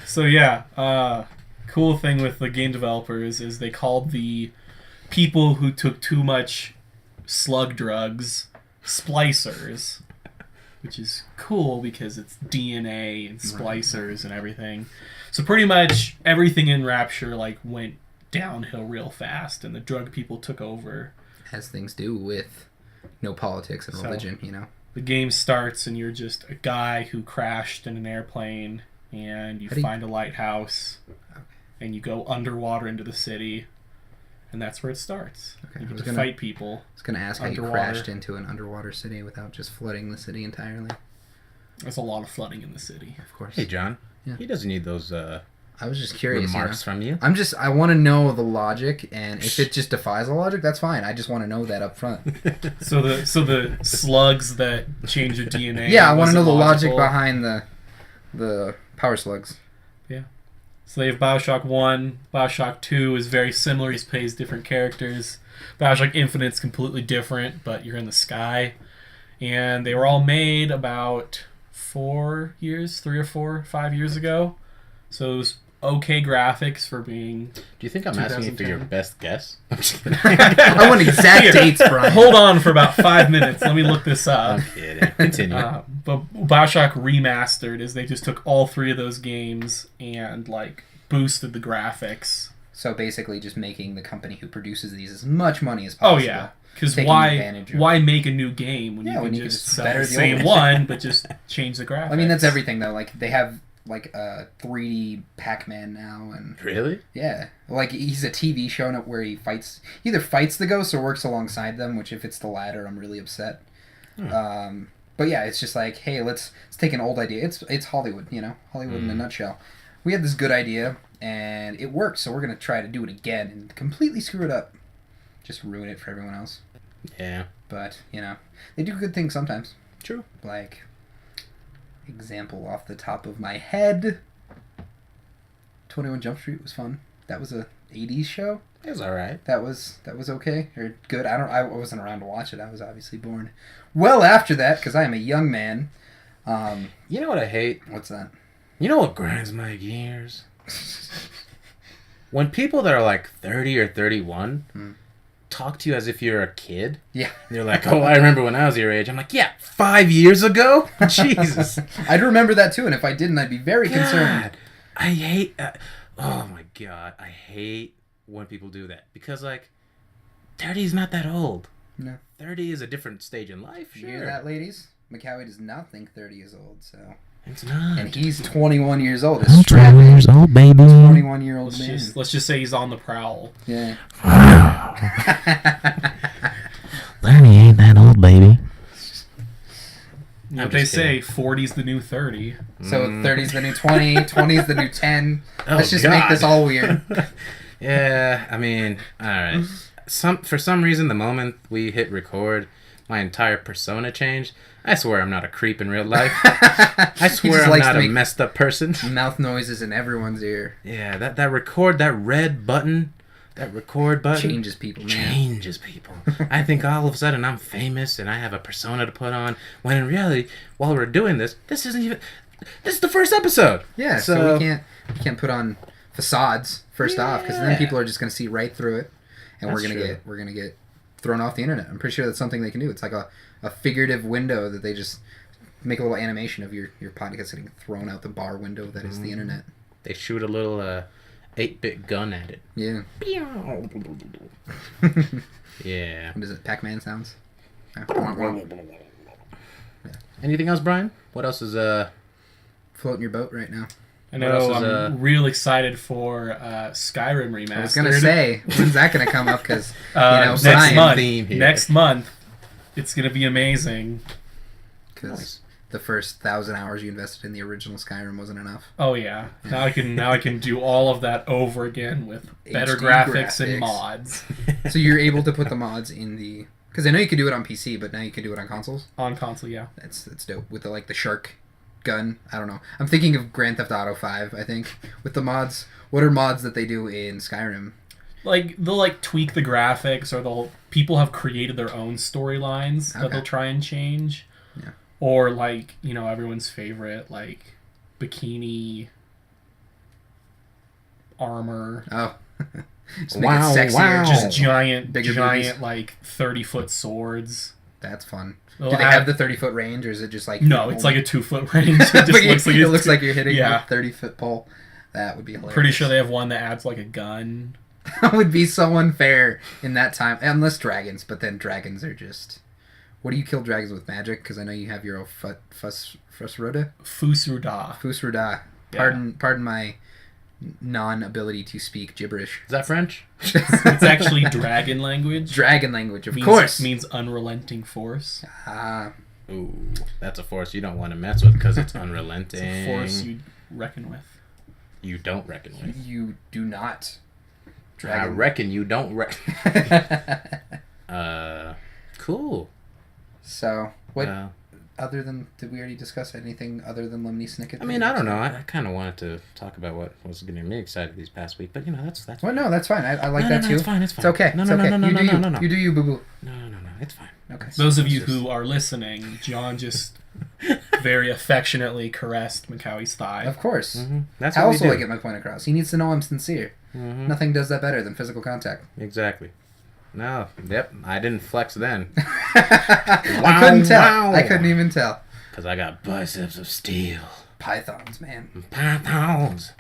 So yeah, cool thing with the game developers is they called the people who took too much slug drugs splicers, which is cool because it's DNA and splicers and everything. So pretty much everything in Rapture like went downhill real fast, and the drug people took over.
As things do with no politics and
So-
religion, you know.
The game starts and you're just a guy who crashed in an airplane, and you
How do you-
find a lighthouse, and you go underwater into the city, and that's where it starts.
Okay,
You
I
get
was
to
gonna-
fight people.
I was going to ask how you
Underwater.
crashed into an underwater city without just flooding the city entirely.
There's a lot of flooding in the city.
Of course.
Hey, John.
Yeah.
He doesn't need those
I was just curious.
remarks from you.
I want to know the logic, and if it just defies the logic, that's fine. I just want to know that up front.
So the slugs that change your DNA.
Yeah, I want to know the
wasn't
logic
logical.
behind the power slugs.
So they have Bioshock 1. Bioshock 2 is very similar. He plays different characters. Bioshock Infinite's completely different, but you're in the sky. And they were all made about 4 years, 3 or 4, 5 years ago. So it was okay graphics for being...
Do you think I'm asking you for your
2010?
best guess? I'm just kidding.
I want exact
Here.
dates, Brian.
Hold on for about 5 minutes. Let me look this up.
I'm kidding. Continue.
But Bioshock Remastered is they just took all 3 of those games and like boosted the graphics.
So basically, just making the company who produces these as much money as
Oh
possible.
yeah, because
Taking
why
advantage of-
why make a new game when
Yeah,
you can
when you
just
can just
sell
better
the
the
same
old
one but just change the graphics?
I mean, that's everything though. Like they have like a 3D Pac-Man now, and
Really?
yeah, like he's a TV show where he either fights the ghosts or works alongside them. Which if it's the latter, I'm really upset. But yeah, it's just like, hey, let's take an old idea. It's Hollywood, you know, Hollywood in a nutshell. We had this good idea and it worked, so we're gonna try to do it again and completely screw it up, just ruin it for everyone else.
Yeah.
But you know, they do good things sometimes.
True.
Like, example off the top of my head, 21 Jump Street was fun. That was a 80s show.
It was alright.
That was okay or good. I wasn't around to watch it. I was obviously born well after that because I am a young man.
You know what I hate?
What's that?
You know what grinds my gears? When people that are like 30 or 31 talk to you as if you're a kid.
Yeah.
They're like, oh, I remember when I was your age. I'm like, yeah, 5 years ago? Jesus.
I'd remember that too, and if I didn't, I'd be very concerned.
God, I hate... oh my God. I hate when people do that. Because, like, 30 is not that old.
No.
30 is a different stage in life,
You
sure.
hear that, ladies? McCowie does not think 30 is old, so.
It's not.
And he's 21 years old.
I'm 21 years old, baby.
21-year-old man.
let's just say he's on the prowl.
Yeah.
30 ain't that old, baby.
You know,
I'm
they
just
say
kidding.
40's the new 30.
So 30's the new 20, 20's the new 10.
Oh,
Let's just make
God.
this all weird.
Yeah, I mean, all right. For some reason, the moment we hit record, my entire persona changed. I swear I'm not a creep in real life. I swear
just
I'm
likes
not
to
a
make-
messed up person.
Mouth noises in everyone's ear.
Yeah, that record, that red button, that record button
Changes people, man.
changes people. I think all of a sudden I'm famous and I have a persona to put on. When in reality, while we're doing this, this is the first episode.
Yeah, so we can't put on facades first off, because then
Yeah.
people are just going to see right through it. and
That's
we're
true.
gonna get thrown off the internet. I'm pretty sure that's something they can do. It's like a figurative window that they just make a little animation of your podcast getting thrown out the bar window that is the internet.
They shoot a little 8-bit gun at it.
Yeah.
Yeah.
What is it? Pac-Man sounds.
Anything else, Brian? What else is
Floating your boat right now.
I
What else
know
is,
I'm real excited for Skyrim Remastered.
I was gonna say, when's that gonna come up? Because
next
Brian,
month.
theme here.
Next month, it's gonna be amazing.
because the first 1,000 hours you invested in the original Skyrim wasn't enough.
Oh yeah. Now I can do all of that over again with better
HD
graphics and
graphics.
mods
So you're able to put the mods in the. Because I know you could do it on PC, but now you can do it on consoles.
on console. Yeah.
That's dope with the shark gun. I don't know. I'm thinking of Grand Theft Auto 5. I think with the mods. What are mods that they do in Skyrim?
Like they'll tweak the graphics, or people have created their own storylines that
Okay.
they'll try and change.
Yeah.
Or everyone's favorite bikini armor,
Oh, just make
Wow,
it sexier.
wow.
just giant
Bigger
30-foot swords.
That's fun.
They'll
Do they have the 30-foot range, or is it just like
No, it's like a 2-foot range. It just
But
looks like
it
it's
looks like you're hitting
yeah.
a 30-foot pole. That would be hilarious.
Pretty sure they have one that adds a gun.
That would be so unfair in that time, unless dragons. But then dragons are just. What do you kill dragons with? Magic? Because I know you have your Fusruda.
Fusruda.
Fusruda.
Yeah.
Pardon my non-ability to speak gibberish.
Is that French?
It's actually dragon language.
Dragon language, of
means,
course.
means unrelenting force.
Ah,
Ooh, that's a force you don't want to mess with because it's unrelenting.
It's a force you reckon with.
You don't reckon with.
you do not.
I reckon you don't reckon. Cool.
So, what
Uh,
other than did we already discuss anything other than Lemony Snicket?
I mean, I don't know. I kind of wanted to talk about what was getting me excited these past week, but that's.
Well, no, that's fine. I like
No,
that
no,
too.
it's fine. It's fine.
It's okay.
No,
it's
no, no,
okay.
no, no,
You
no,
do
no,
you.
no, no.
You do you, boo boo.
No, it's fine.
Okay.
Those of you
It's
who are listening, John just very affectionately caressed Macaui's thigh.
Of course.
That's
I
what we
also
do.
like get my point across. He needs to know I'm sincere.
Mhm.
Nothing does that better than physical contact.
Exactly. No. Yep. I didn't flex then
I couldn't tell.
wow.
I couldn't even tell.
because I got biceps of steel.
Pythons, man.
Pythons.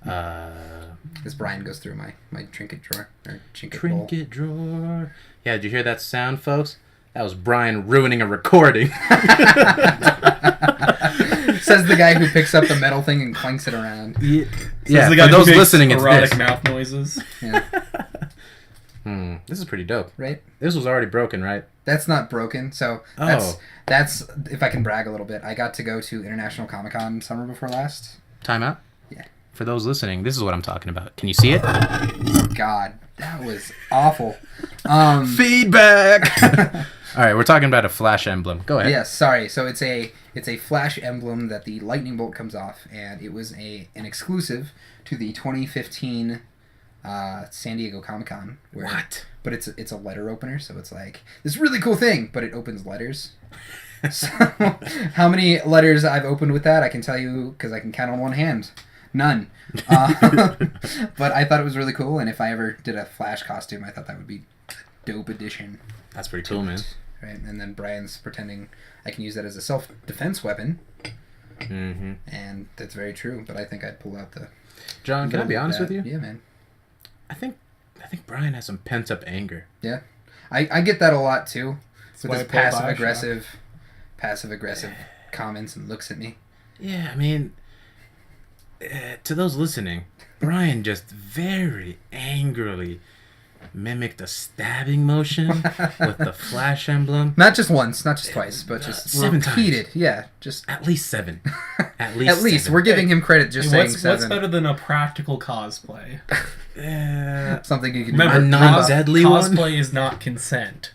As Brian goes through my trinket drawer or trinket bowl.
Trinket drawer. Yeah, did you hear that sound, folks? That was Brian ruining a recording.
Says the guy who picks up the metal thing and clanks it around.
Yeah,
the
for
guy who
those
makes
listening, it's
erotic
this.
mouth noises.
Yeah,
This is pretty dope.
right.
This was already broken, right?
That's not broken. So
Oh.
that's if I can brag a little bit. I got to go to International Comic Con summer before last.
Time out.
Yeah.
For those listening, this is what I'm talking about. Can you see it?
God, that was awful.
Feedback. All right, we're talking about a flash emblem. Go ahead.
Yes, sorry. So it's a flash emblem that the lightning bolt comes off, and it was an exclusive to the 2015 San Diego Comic Con.
What?
But it's a letter opener, so it's like this really cool thing, but it opens letters. So how many letters I've opened with that, I can tell you because I can count on one hand. None. But I thought it was really cool, and if I ever did a Flash costume, I thought that would be a dope addition.
That's pretty cool, man.
Right, and then Brian's pretending I can use that as a self-defense weapon,
Mm-hmm.
and that's very true. But I think I'd pull out the.
John, can I be honest with you?
Yeah, man.
I think Brian has some pent up anger.
Yeah, I get that a lot too. With
why
his
I pulled
passive aggressive comments and looks at me.
Yeah, I mean, to those listening, Brian just very angrily mimicked a stabbing motion with the flash emblem.
Not just once, not just twice, but just
7
repeated. Yeah, just
At least 7. At least.
at least
7.
we're giving him credit just saying
What's
7.
better than a practical cosplay?
Something you can
Remember,
A non-deadly one?
cosplay is not consent.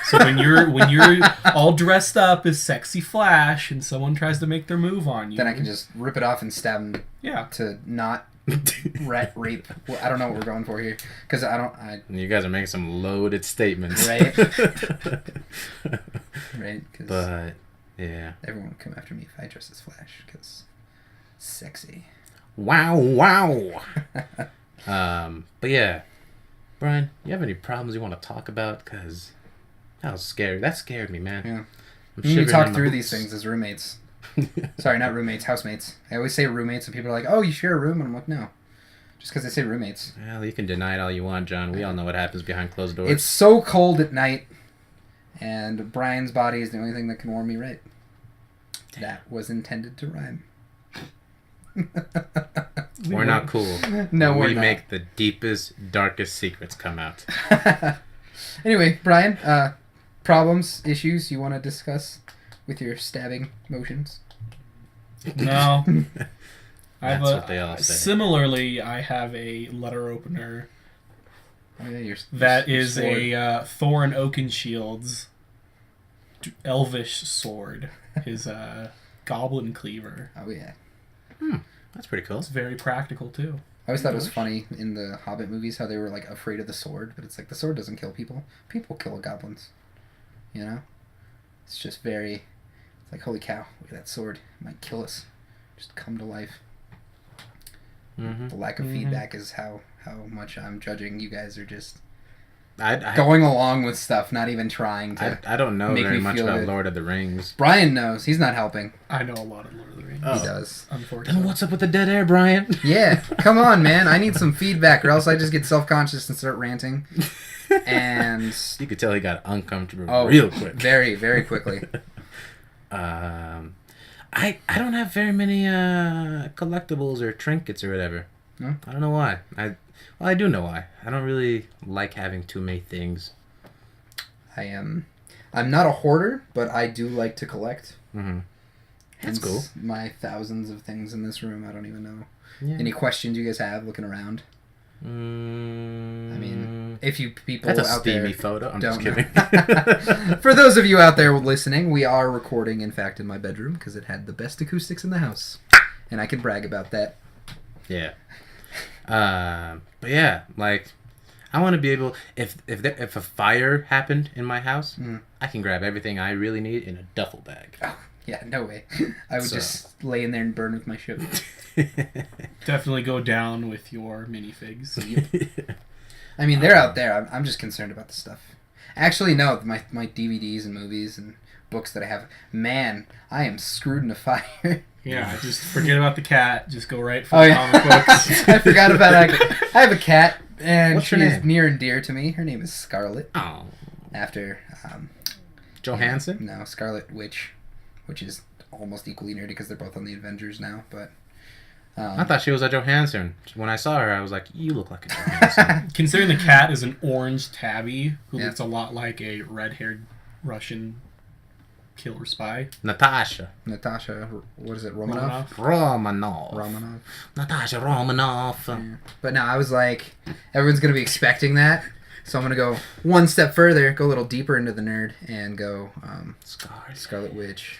So when you're all dressed up as sexy Flash and someone tries to make their move on you,
Then I can just rip it off and stab him
yeah.
to not rape. Well, I don't know what we're going for here because I
You guys are making some loaded statements.
Right. right because
But, yeah.
everyone would come after me if I dress as Flash because sexy.
Wow. But yeah. Brian, you have any problems you want to talk about? Because that was scary. That scared me, man.
Yeah.
I'm
We
shivering
talk
in my
through
boots.
these things as roommates. Sorry, not roommates, housemates. I always say roommates, and people are like, "Oh, you share a room?" And I'm like, "No," just because I say roommates.
Well, you can deny it all you want, John. We all know what happens behind closed doors.
It's so cold at night, and Brian's body is the only thing that can warm me right. That was intended to rhyme.
We're not cool.
No, we're
we
not.
make the deepest, darkest secrets come out.
Anyway, Brian, problems, issues you want to discuss with your stabbing motions?
No.
That's what they all say.
Similarly, I have a letter opener
Oh yeah,
that
your
is
sword.
a Thorin Oakenshield's elvish sword. His goblin cleaver.
Oh yeah.
That's pretty cool.
It's very practical too.
I always thought it was funny in the Hobbit movies how they were like afraid of the sword, but it's like the sword doesn't kill people. People kill goblins. You know? It's just very. It's like, holy cow, look at that sword. It might kill us. Just come to life.
Mm-hmm.
The lack of feedback is how much I'm judging. You guys are just
I
going along with stuff, not even trying to.
I don't know
make
very
me
much
feel
about
good.
Lord of the Rings.
Brian knows. He's not helping.
I know a lot of Lord of the Rings.
Oh.
He does.
Unfortunately.
Then what's up with the dead air, Brian?
Yeah, come on, man. I need some feedback, or else I just get self-conscious and start ranting. And
You could tell he got uncomfortable
oh,
real quick.
very, very quickly.
I don't have very many collectibles or trinkets or whatever.
No?
I don't know why. I do know why. I don't really like having too many things.
I'm not a hoarder, but I do like to collect.
Mm-hmm. That's
Hence
cool.
my thousands of things in this room. I don't even know.
Yeah.
Any questions you guys have looking around? I mean, if you people
that's a
out
steamy
there
photo. I'm
don't
just kidding.
know. For those of you out there listening, we are recording, in fact, in my bedroom because it had the best acoustics in the house, and I can brag about that.
Yeah. But yeah, like I want to be able if a fire happened in my house, I can grab everything I really need in a duffel bag.
Oh, yeah, no way. I would
So-
just lay in there and burn with my ship.
Definitely go down with your minifigs.
I mean, they're out there. I'm just concerned about the stuff. Actually, no, my DVDs and movies and books that I have. Man, I am screwed in a fire.
Yeah, just forget about the cat. Just go right for
Oh
the
yeah,
comic books.
I forgot about that. I have a cat, and
What's
she
her
is
name?
near and dear to me. Her name is Scarlet.
Oh,
After
Johansson.
no Scarlet Witch, which is almost equally nerdy because they're both on the Avengers now. But
I thought she was a Johansson. When I saw her, I was like, "You look like a Johansson."
Considering the cat is an orange tabby who
Yeah.
looks a lot like a red-haired Russian killer spy.
Natasha
Natasha, what is it, Romanoff?
Romanov.
Romanov.
Natasha Romanoff.
Yeah. But no, I was like, everyone's gonna be expecting that, so I'm gonna go one step further, go a little deeper into the nerd, and go
Scars.
Scarlet Witch.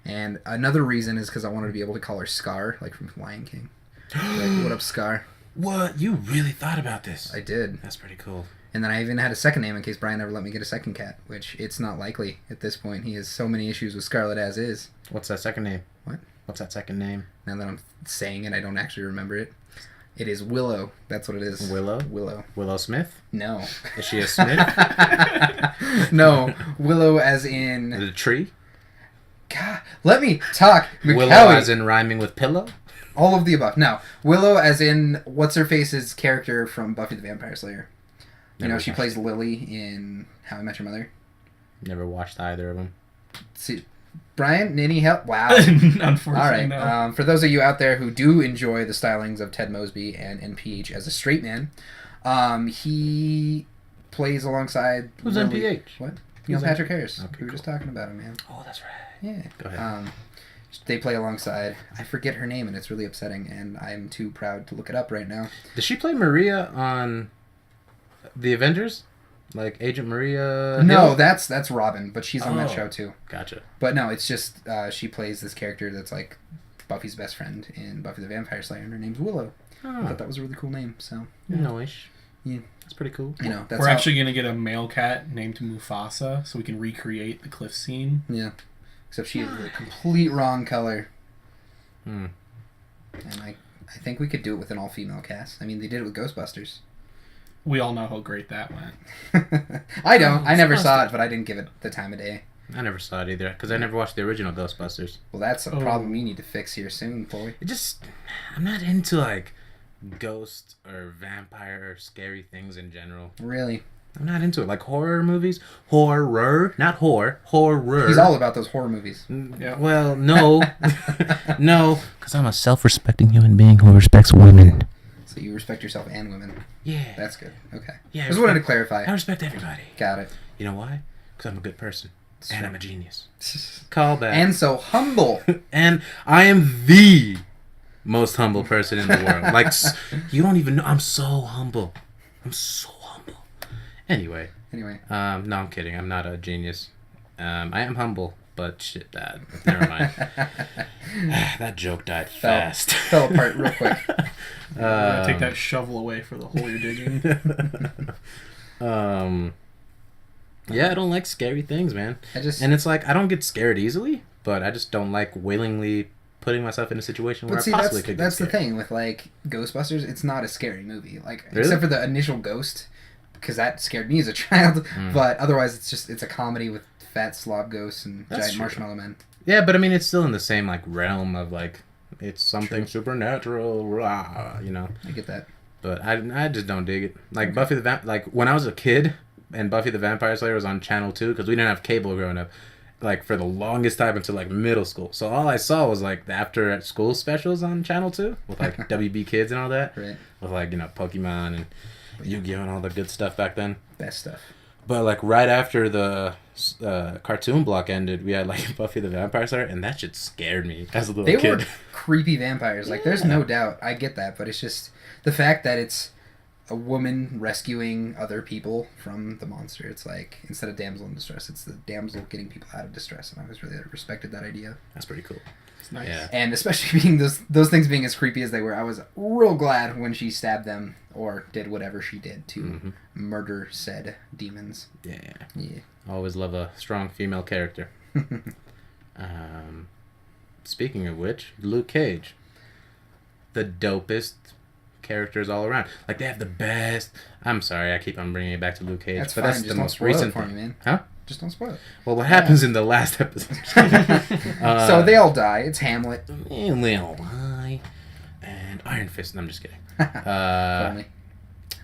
And another reason is because I wanted to be able to call her Scar, like from Lion King. Like, what up, Scar?
What? You really thought about this?
I did.
That's pretty cool.
And then I even had a second name in case Brian never let me get a second cat, which it's not likely at this point. He has so many issues with Scarlet as is.
What's that second name?
What?
What's that second name?
Now that I'm saying it, I don't actually remember it. It is Willow. That's what it is.
Willow?
Willow.
Willow Smith?
No.
Is she a Smith?
No. Willow as in...
The tree?
God, let me talk.
Willow
McCallie.
as in rhyming with pillow?
All of the above. No. Willow as in what's-her-face's character from Buffy the Vampire Slayer. You know,
Never
she
watched
plays Lily in How I Met Your Mother.
Never watched either of them.
See, Brian, any help? Wow.
Unfortunately,
All right.
no.
For those of you out there who do enjoy the stylings of Ted Mosby and NPH as a straight man, he plays alongside...
Who's
Lily-
NPH?
What? Neil
Who's
Patrick Harris.
Okay,
We were just talking about him, man.
Oh, that's right.
Yeah.
Go ahead.
They play alongside. I forget her name, and it's really upsetting, and I'm too proud to look it up right now.
Did she play Maria on the Avengers? Like Agent Maria?
No,
Hill?
that's Robin, but she's on that
Oh.
show too.
Gotcha.
But no, it's just she plays this character that's like Buffy's best friend in Buffy the Vampire Slayer, and her name's Willow. I
Oh,
thought that was a really cool name, so
no-ish.
Yeah.
That's pretty cool.
you know that's
We're
how-
actually going to get a male cat named Mufasa so we can recreate the cliff scene.
yeah. Except she is the complete wrong color,
Hmm.
and I think we could do it with an all-female cast. I mean, they did it with Ghostbusters.
we all know how great that went.
I don't. I never
it's
saw it,
busted.
but I didn't give it the time of day.
I never saw it either because I never watched the original Ghostbusters.
Well, that's a
Oh.
problem you need to fix here soon, boy.
It just, I'm not into like ghost or vampire or scary things in general.
Really.
I'm not into it. Like horror movies, horror, not horror.
He's all about those horror movies.
Yeah.
Well, no, no,
Because I'm a self-respecting human being who respects women.
So you respect yourself and women.
yeah,
That's good. Okay.
yeah.
Just wanted to
I
clarify.
respect everybody.
Got it.
You know why? Because I'm a good person
That's
and
true.
I'm a genius. Call back.
And so humble.
And I am the most humble person in the world. Like, you don't even know. I'm so humble. I'm so humble. Anyway,
Anyway.
no, I'm kidding. I'm not a genius. I am humble, but shit, never mind. That joke died fast.
Fell apart real quick.
We're gonna take that shovel away for the hole you're digging.
Yeah, I don't like scary things, man. And it's like I don't get scared easily, but I just don't like willingly putting myself in a situation where
But see,
I possibly could get
that's the
scared.
thing with like Ghostbusters. It's not a scary movie, like
Really?
except for the initial ghost, because that scared me as a child.
Mm.
But otherwise, it's a comedy with fat slob ghosts and
That's
giant
true.
marshmallow men.
Yeah, but I mean, it's still in the same like realm of like it's something supernatural, rah, you know.
I get that.
But I just don't dig it. Like Buffy the like when I was a kid and Buffy the Vampire Slayer was on Channel 2 because we didn't have cable growing up. Like for the longest time until like middle school. So all I saw was like the after school specials on Channel 2 with like WB Kids and all that.
Right.
With like, you know, Pokemon and Yu-Gi-Oh and all the good stuff back then.
Best stuff.
But like right after the cartoon block ended, we had like Buffy the Vampire Slayer, and that shit scared me as a little
They
kid.
were creepy vampires. Like, there's no doubt. I get that, but it's just the fact that it's a woman rescuing other people from the monster. It's like, instead of damsel in distress, it's the damsel getting people out of distress, and I always really respected that idea.
That's pretty cool.
It's nice.
Yeah.
And especially being those things being as creepy as they were, I was real glad when she stabbed them or did whatever she did to
Mhm.
murder said demons.
Yeah.
Yeah.
Always love a strong female character. Speaking of which, Luke Cage. The dopest characters all around. Like, they have the best... I'm sorry, I keep on bringing it back to Luke Cage.
That's
but
fine.
that's
Just
the
don't
most
spoil it
recent
for
thing.
me, man.
Huh?
Just don't spoil it.
Well, what happens in the last episode?
So they all die. It's Hamlet.
And they all die. And Iron Fist. No, I'm just kidding.
Finally.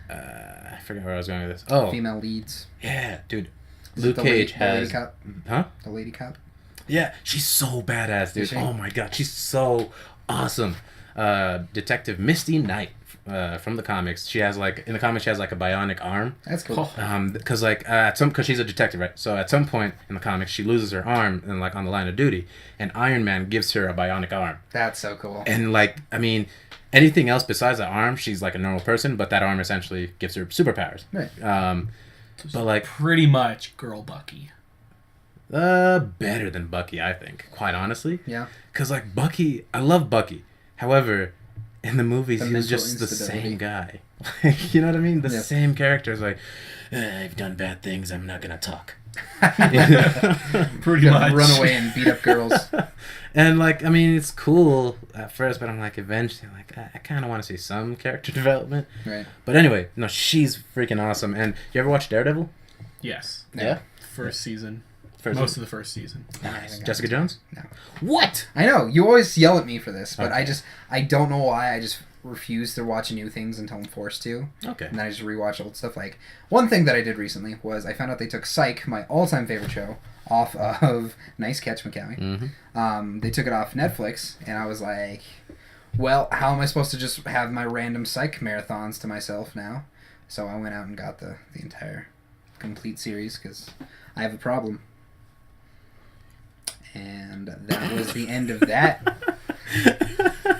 I forgot where I was going with this. Oh,
Female leads.
yeah, dude.
Is it
Luke
the
Cage
lady, the lady
has...
cop?
Huh?
The lady cop?
Yeah, she's so badass, dude.
Is she?
Oh my god, she's so awesome. Detective Misty Knight from the comics. She has like in the comics she has like a bionic arm.
That's cool.
Because like because she's a detective, right? So at some point in the comics she loses her arm and like on the line of duty, and Iron Man gives her a bionic arm.
That's so cool.
And like I mean, anything else besides the arm, she's like a normal person, but that arm essentially gives her superpowers.
Right.
But like
Pretty much Girl Bucky.
better than Bucky, I think. Quite honestly.
Yeah.
Cause like Bucky, I love Bucky. However, in the movies,
The
he's
mental
just the
instability.
same guy. You know what I mean? The
Yeah.
same character is like, I've done bad things. I'm not gonna talk.
Pretty
Gonna
much.
run away and beat up girls.
And like, I mean, it's cool at first, but I'm like, eventually, like, I kind of want to see some character development.
Right.
But anyway, no, she's freaking awesome. And you ever watch Daredevil?
Yes.
Yeah.
First season.
First
Most of the first season.
Nice. Jessica Jones?
No.
What?
I know. You always yell at me for this, but
Okay.
I don't know why. I just refuse to watch new things until I'm forced to.
Okay.
And then I just rewatch old stuff. Like, one thing that I did recently was I found out they took Psych, my all-time favorite show, off of Nice Catch, McCowie.
Mm-hmm.
They took it off Netflix, and I was like, well, how am I supposed to just have my random Psych marathons to myself now? So I went out and got the entire complete series because I have a problem. And that was the end of that.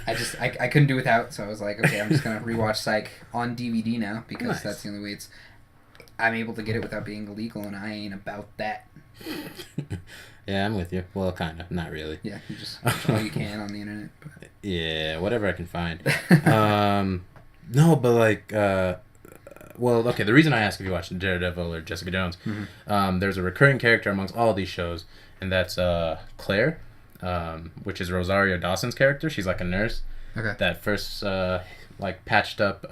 I couldn't do without, so I was like, okay, I'm just gonna rewatch Psych on DVD now because
Nice.
that's the only way I'm able to get it without being illegal, and I ain't about that.
Yeah, I'm with you. Well, kind of. Not really.
Yeah, you just watch all you can on the internet. But.
Yeah, whatever I can find. No, but like, well, okay. The reason I ask if you watched Daredevil or Jessica Jones, there's a recurring character amongst all these shows, and that's Claire, which is Rosario Dawson's character. She's like a nurse
Okay.
that first like patched up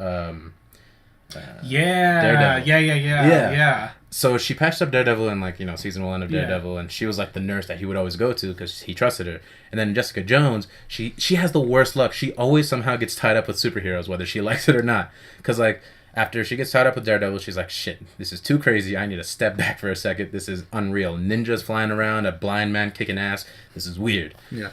Yeah.
Daredevil.
Yeah.
So she patched up Daredevil in like season 1 of
Yeah.
Daredevil, and she was like the nurse that he would always go to because he trusted her. And then Jessica Jones, she has the worst luck. She always somehow gets tied up with superheroes, whether she likes it or not. Because like after she gets tied up with Daredevil, she's like, shit, this is too crazy. I need to step back for a second. This is unreal. Ninjas flying around, a blind man kicking ass. This is weird.
Yeah.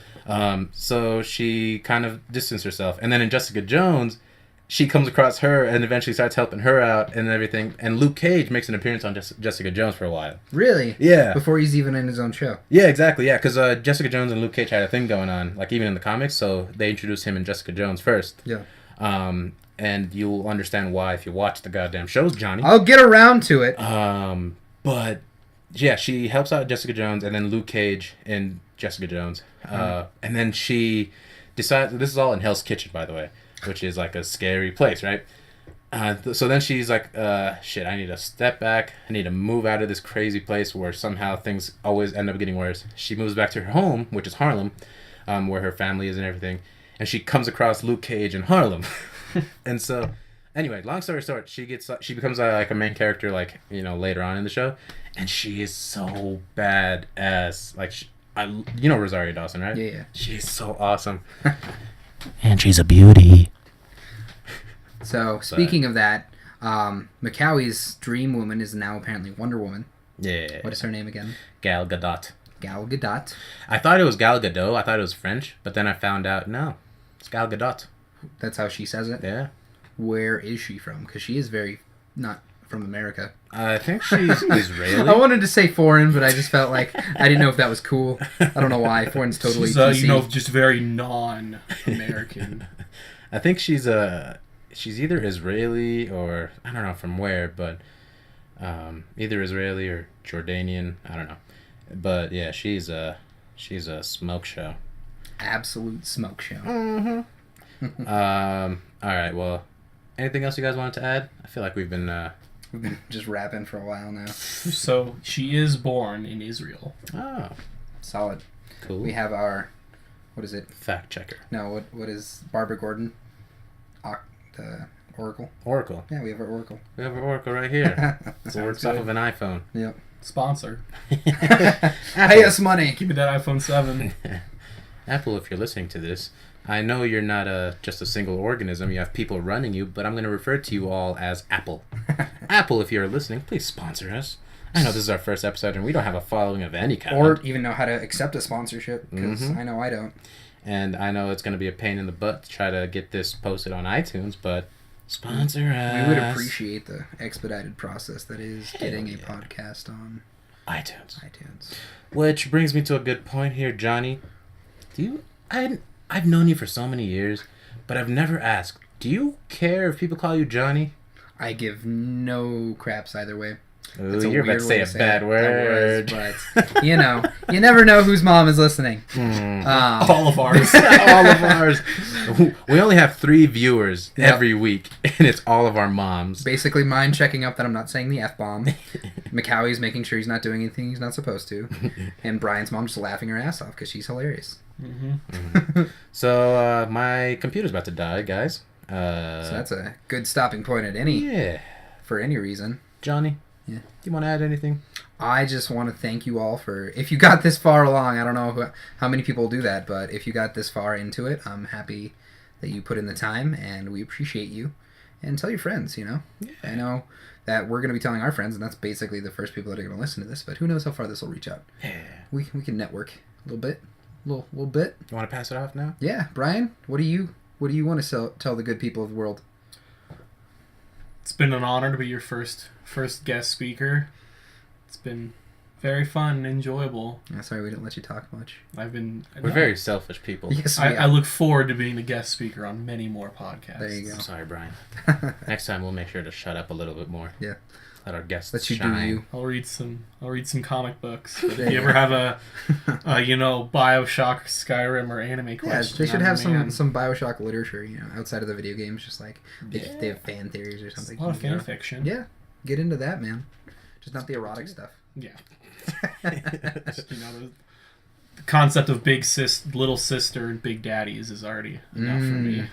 So she kind of distanced herself. And then in Jessica Jones, she comes across her and eventually starts helping her out and everything. And Luke Cage makes an appearance on Jessica Jones for a while.
Really?
Yeah.
Before he's even in his own show.
Yeah, exactly. Yeah, because Jessica Jones and Luke Cage had a thing going on, like even in the comics. So they introduced him and Jessica Jones first.
Yeah.
And you'll understand why if you watch the goddamn shows, Johnny.
I'll get around to it.
But yeah, she helps out Jessica Jones and then Luke Cage and Jessica Jones. And then she decides, this is all in Hell's Kitchen, by the way, which is like a scary place, right? So then she's like, shit, I need to step back. I need to move out of this crazy place where somehow things always end up getting worse. She moves back to her home, which is Harlem, where her family is and everything. And she comes across Luke Cage in Harlem. And so, anyway, long story short, she becomes like a main character, like, later on in the show. And she is so badass. Like, Rosario Dawson, right?
Yeah.
She's so awesome.
And she's a beauty.
So, speaking of that, Macaui's dream woman is now apparently Wonder Woman.
Yeah.
What is her name again?
Gal Gadot.
Gal Gadot.
I thought it was Gal Gadot. I thought it was French, but then I found out, no, it's Gal Gadot.
That's how she says it?
Yeah.
Where is she from? Because she is very not from America.
I think she's Israeli.
I wanted to say foreign, but I just felt like I didn't know if that was cool. I don't know why. Foreign's totally
She's,
PC.
just very non-American.
I think she's either Israeli or I don't know from where, but either Israeli or Jordanian. I don't know, but yeah, she's a smoke show.
Absolute smoke show.
Mm-hmm. All right. Well, anything else you guys wanted to add? I feel like we've been
just rapping for a while now.
So she is born in Israel.
Oh,
Solid.
cool.
We have our, what is it?
Fact checker.
No, what is Barbara Gordon? The Oracle.
Oracle.
Yeah, we have our Oracle.
We have our Oracle right here. It works off of an iPhone.
Yep.
Sponsor.
Pay us money.
Give me that iPhone 7.
Apple, if you're listening to this, I know you're not just a single organism. You have people running you, but I'm going to refer to you all as Apple. Apple, if you're listening, please sponsor us. I know this is our first episode, and we don't have a following of any kind.
Or even know how to accept a sponsorship, because
Mhm.
I know I don't.
And I know it's going to be a pain in the butt to try to get this posted on iTunes, but sponsor us.
We would appreciate the expedited process that is getting a
yeah.
podcast on
iTunes.
iTunes.
Which brings me to a good point here, Johnny. I've known you for so many years, but I've never asked, do you care if people call you Johnny?
I give no craps either way.
Ooh,
That's a
you're about to
weird
say
way
a bad
it.
word.
That was, but, you never know whose mom is listening.
All of ours.
All of ours. We only have 3 viewers
Yep.
every week, and it's all of our moms.
Basically, mine checking up that I'm not saying the F-bomb. Macaui's making sure he's not doing anything he's not supposed to. And Brian's mom just laughing her ass off because she's hilarious.
So, my computer's about to die, guys.
So that's a good stopping point at for any reason.
Johnny?
Yeah.
Do you want to add anything?
I just want to thank you all for, if you got this far along, I don't know how many people do that, but if you got this far into it, I'm happy that you put in the time, and we appreciate you. And tell your friends,
Yeah.
I know that we're going to be telling our friends, and that's basically the first people that are going to listen to this, but who knows how far this will reach out.
Yeah.
We can network a little bit. Little bit.
You want to pass it off now?
Yeah, Brian, what do you want to tell the good people of the world?
It's been an honor to be your first guest speaker. It's been very fun and enjoyable.
Yeah, sorry we didn't let you talk much.
We're very selfish people.
Yes, we
I
are.
look forward to being the guest speaker on many more podcasts.
There you go.
I'm sorry, Brian. Next time we'll make sure to shut up a little bit more.
Yeah.
Let our guests
Let you
shine.
do you.
I'll read some comic books. But
There
if
you
you ever have a BioShock, Skyrim, or anime
Yeah,
question,
they should
I'm
have
the man.
some Bioshock literature, outside of the video games, just like they have fan theories or something.
A lot of fan fiction.
Yeah, get into that, man. Just not the erotic stuff.
Yeah. Just, the concept of little sister and big daddies is already enough for me.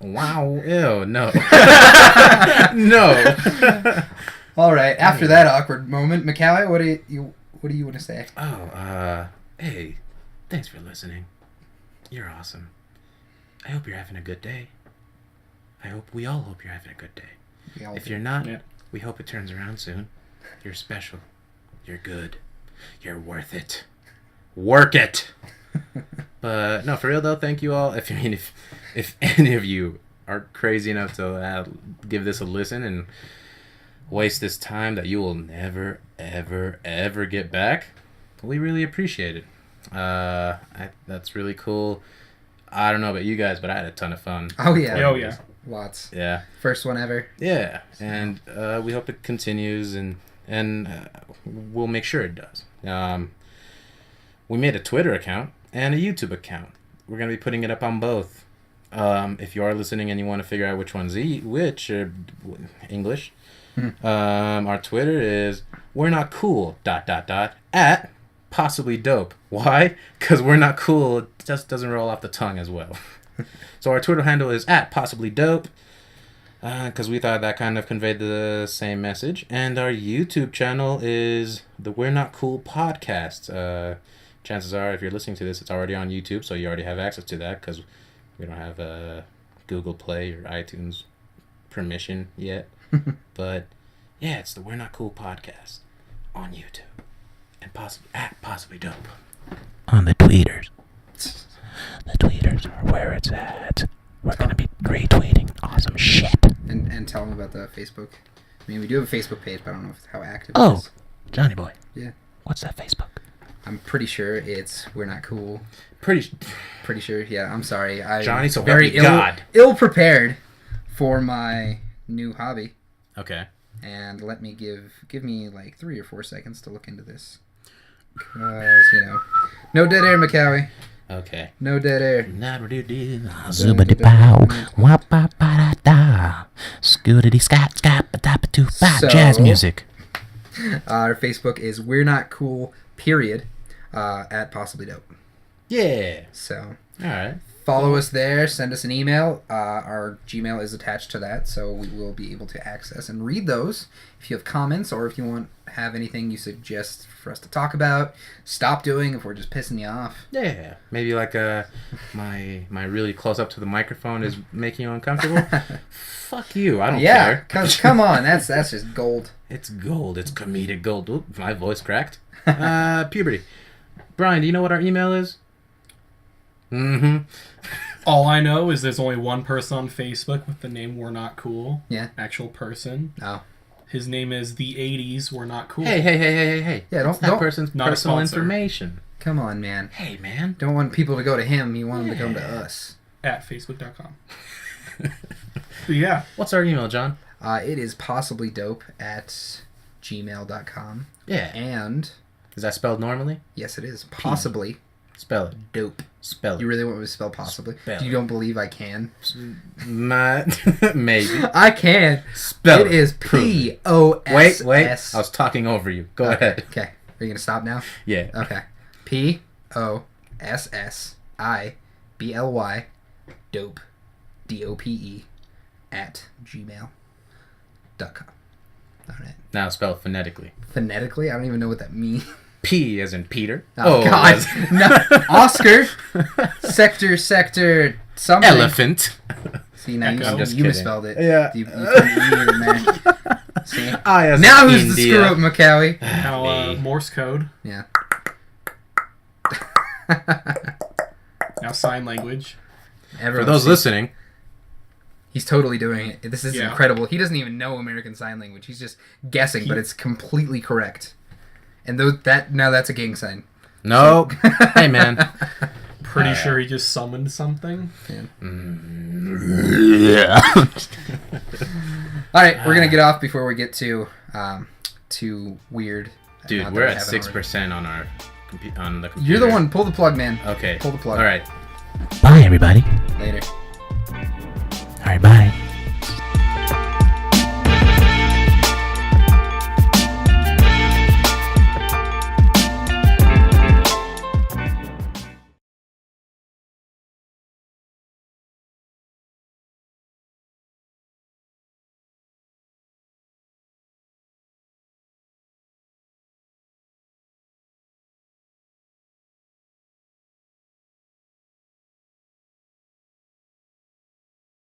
Wow. Ew. No. No.
All right. After that awkward moment, Macaulay, what do you want to say?
Oh, hey, thanks for listening. You're awesome. I hope you're having a good day. We all hope you're having a good day. If you're not,
Yeah.
we hope it turns around soon. You're special. You're good. You're worth it. Work it. But no, for real though, thank you all. If any of you are crazy enough to give this a listen and waste this time that you will never, ever, ever get back, we really appreciate it. That's really cool. I don't know about you guys, but I had a ton of fun.
Oh yeah.
Oh yeah.
Lots.
Yeah.
First one ever.
Yeah, and we hope it continues, and we'll make sure it does. We made a Twitter account and a YouTube account. We're gonna be putting it up on both. If you are listening and you want to figure out which one's which or English, our Twitter is we're not cool ... at possibly dope. Why? Because we're not cool. It just doesn't roll off the tongue as well. So our Twitter handle is at possibly dope. Because we thought that kind of conveyed the same message. And our YouTube channel is the We're Not Cool podcast. Chances are, if you're listening to this, it's already on YouTube, so you already have access to that because we don't have Google Play or iTunes permission yet. But yeah, it's the We're Not Cool podcast on YouTube and possibly dope.
On the tweeters. The tweeters are where it's at. We're gonna be retweeting awesome shit.
And tell them about the Facebook. I mean, we do have a Facebook page, but I don't know how active it
Oh,
is.
Johnny boy.
Yeah.
What's that Facebook?
I'm pretty sure it's We're Not Cool.
Pretty
Pretty sure. Yeah, I'm sorry. I'm
Johnny, so
very
help me God.
ill prepared for my new hobby.
Okay.
And let me give me like 3 or 4 seconds to look into this. Because, no dead air, Macaulay.
Okay.
No dead air.
Zoobity pow. Wap ba ba da da. Scootity scat scat ba da ba doo ba.
So-
Jazz music.
Our Facebook is We're Not Cool, period, at Possibly Dope.
Yeah.
So
All right.
follow us there. Send us an email. Our Gmail is attached to that, so we will be able to access and read those. If you have comments or if you have anything you suggest for us to talk about, stop doing if we're just pissing you off.
Yeah. Maybe like my really close up to the microphone is making you uncomfortable. Fuck you. I don't
Yeah,
care.
cause come on, that's just gold.
It's gold. It's comedic gold. Oop, my voice cracked. Puberty. Brian, do you know what our email is? Mm-hmm.
All I know is there's only one person on Facebook with the name We're Not Cool.
Yeah.
Actual person.
Oh.
His name is the 80s We're Not Cool.
Hey.
Yeah,
That's
don't
that person's
Not a
personal
sponsor.
information.
Come on, man.
Hey, man.
Don't want people to go to him. You want them to come to us.
At Facebook.com. But yeah.
What's our email, John?
It is possibly dope at gmail.com.
Yeah.
And
Is that spelled normally?
yes, it is possibly
Spell it.
dope.
Spell it.
You really want me to spell possibly?
Spell
You
it.
don't believe I can?
Maybe.
I can.
Spell it.
It is
Prove it.
P-O-S-S.
Wait. I was talking over you. Go ahead.
Okay. Are you going to stop now?
Yeah.
Okay. P-O-S-S-I-B-L-Y dope D-O-P-E at gmail.com. All right.
Now spell it phonetically.
Phonetically, I don't even know what that means.
P as in Peter.
Oh, God.
as-
No. Oscar. Sector, something.
Elephant.
See, now
I'm
just
you
kidding.
misspelled it.
Yeah.
You couldn't man. See?
I as
Now
in
who's the
India.
screw up, Macaulay?
Now,
Me.
Morse code.
Yeah.
Now, sign language.
For
Everyone
those
sees-
listening,
He's totally doing it. This is
Yeah.
incredible. He doesn't even know American Sign Language. He's just guessing, but it's completely correct. And that's a gang sign.
no. Hey, man.
Pretty sure he just summoned something.
Yeah.
All right, we're gonna get off before we get too weird.
Dude,
Not that
we're
we
at
haven't already.
6% on our on the computer.
You're the one. Pull the plug, man.
Okay.
Pull the plug.
All right.
Bye, everybody.
Later.
All right, bye.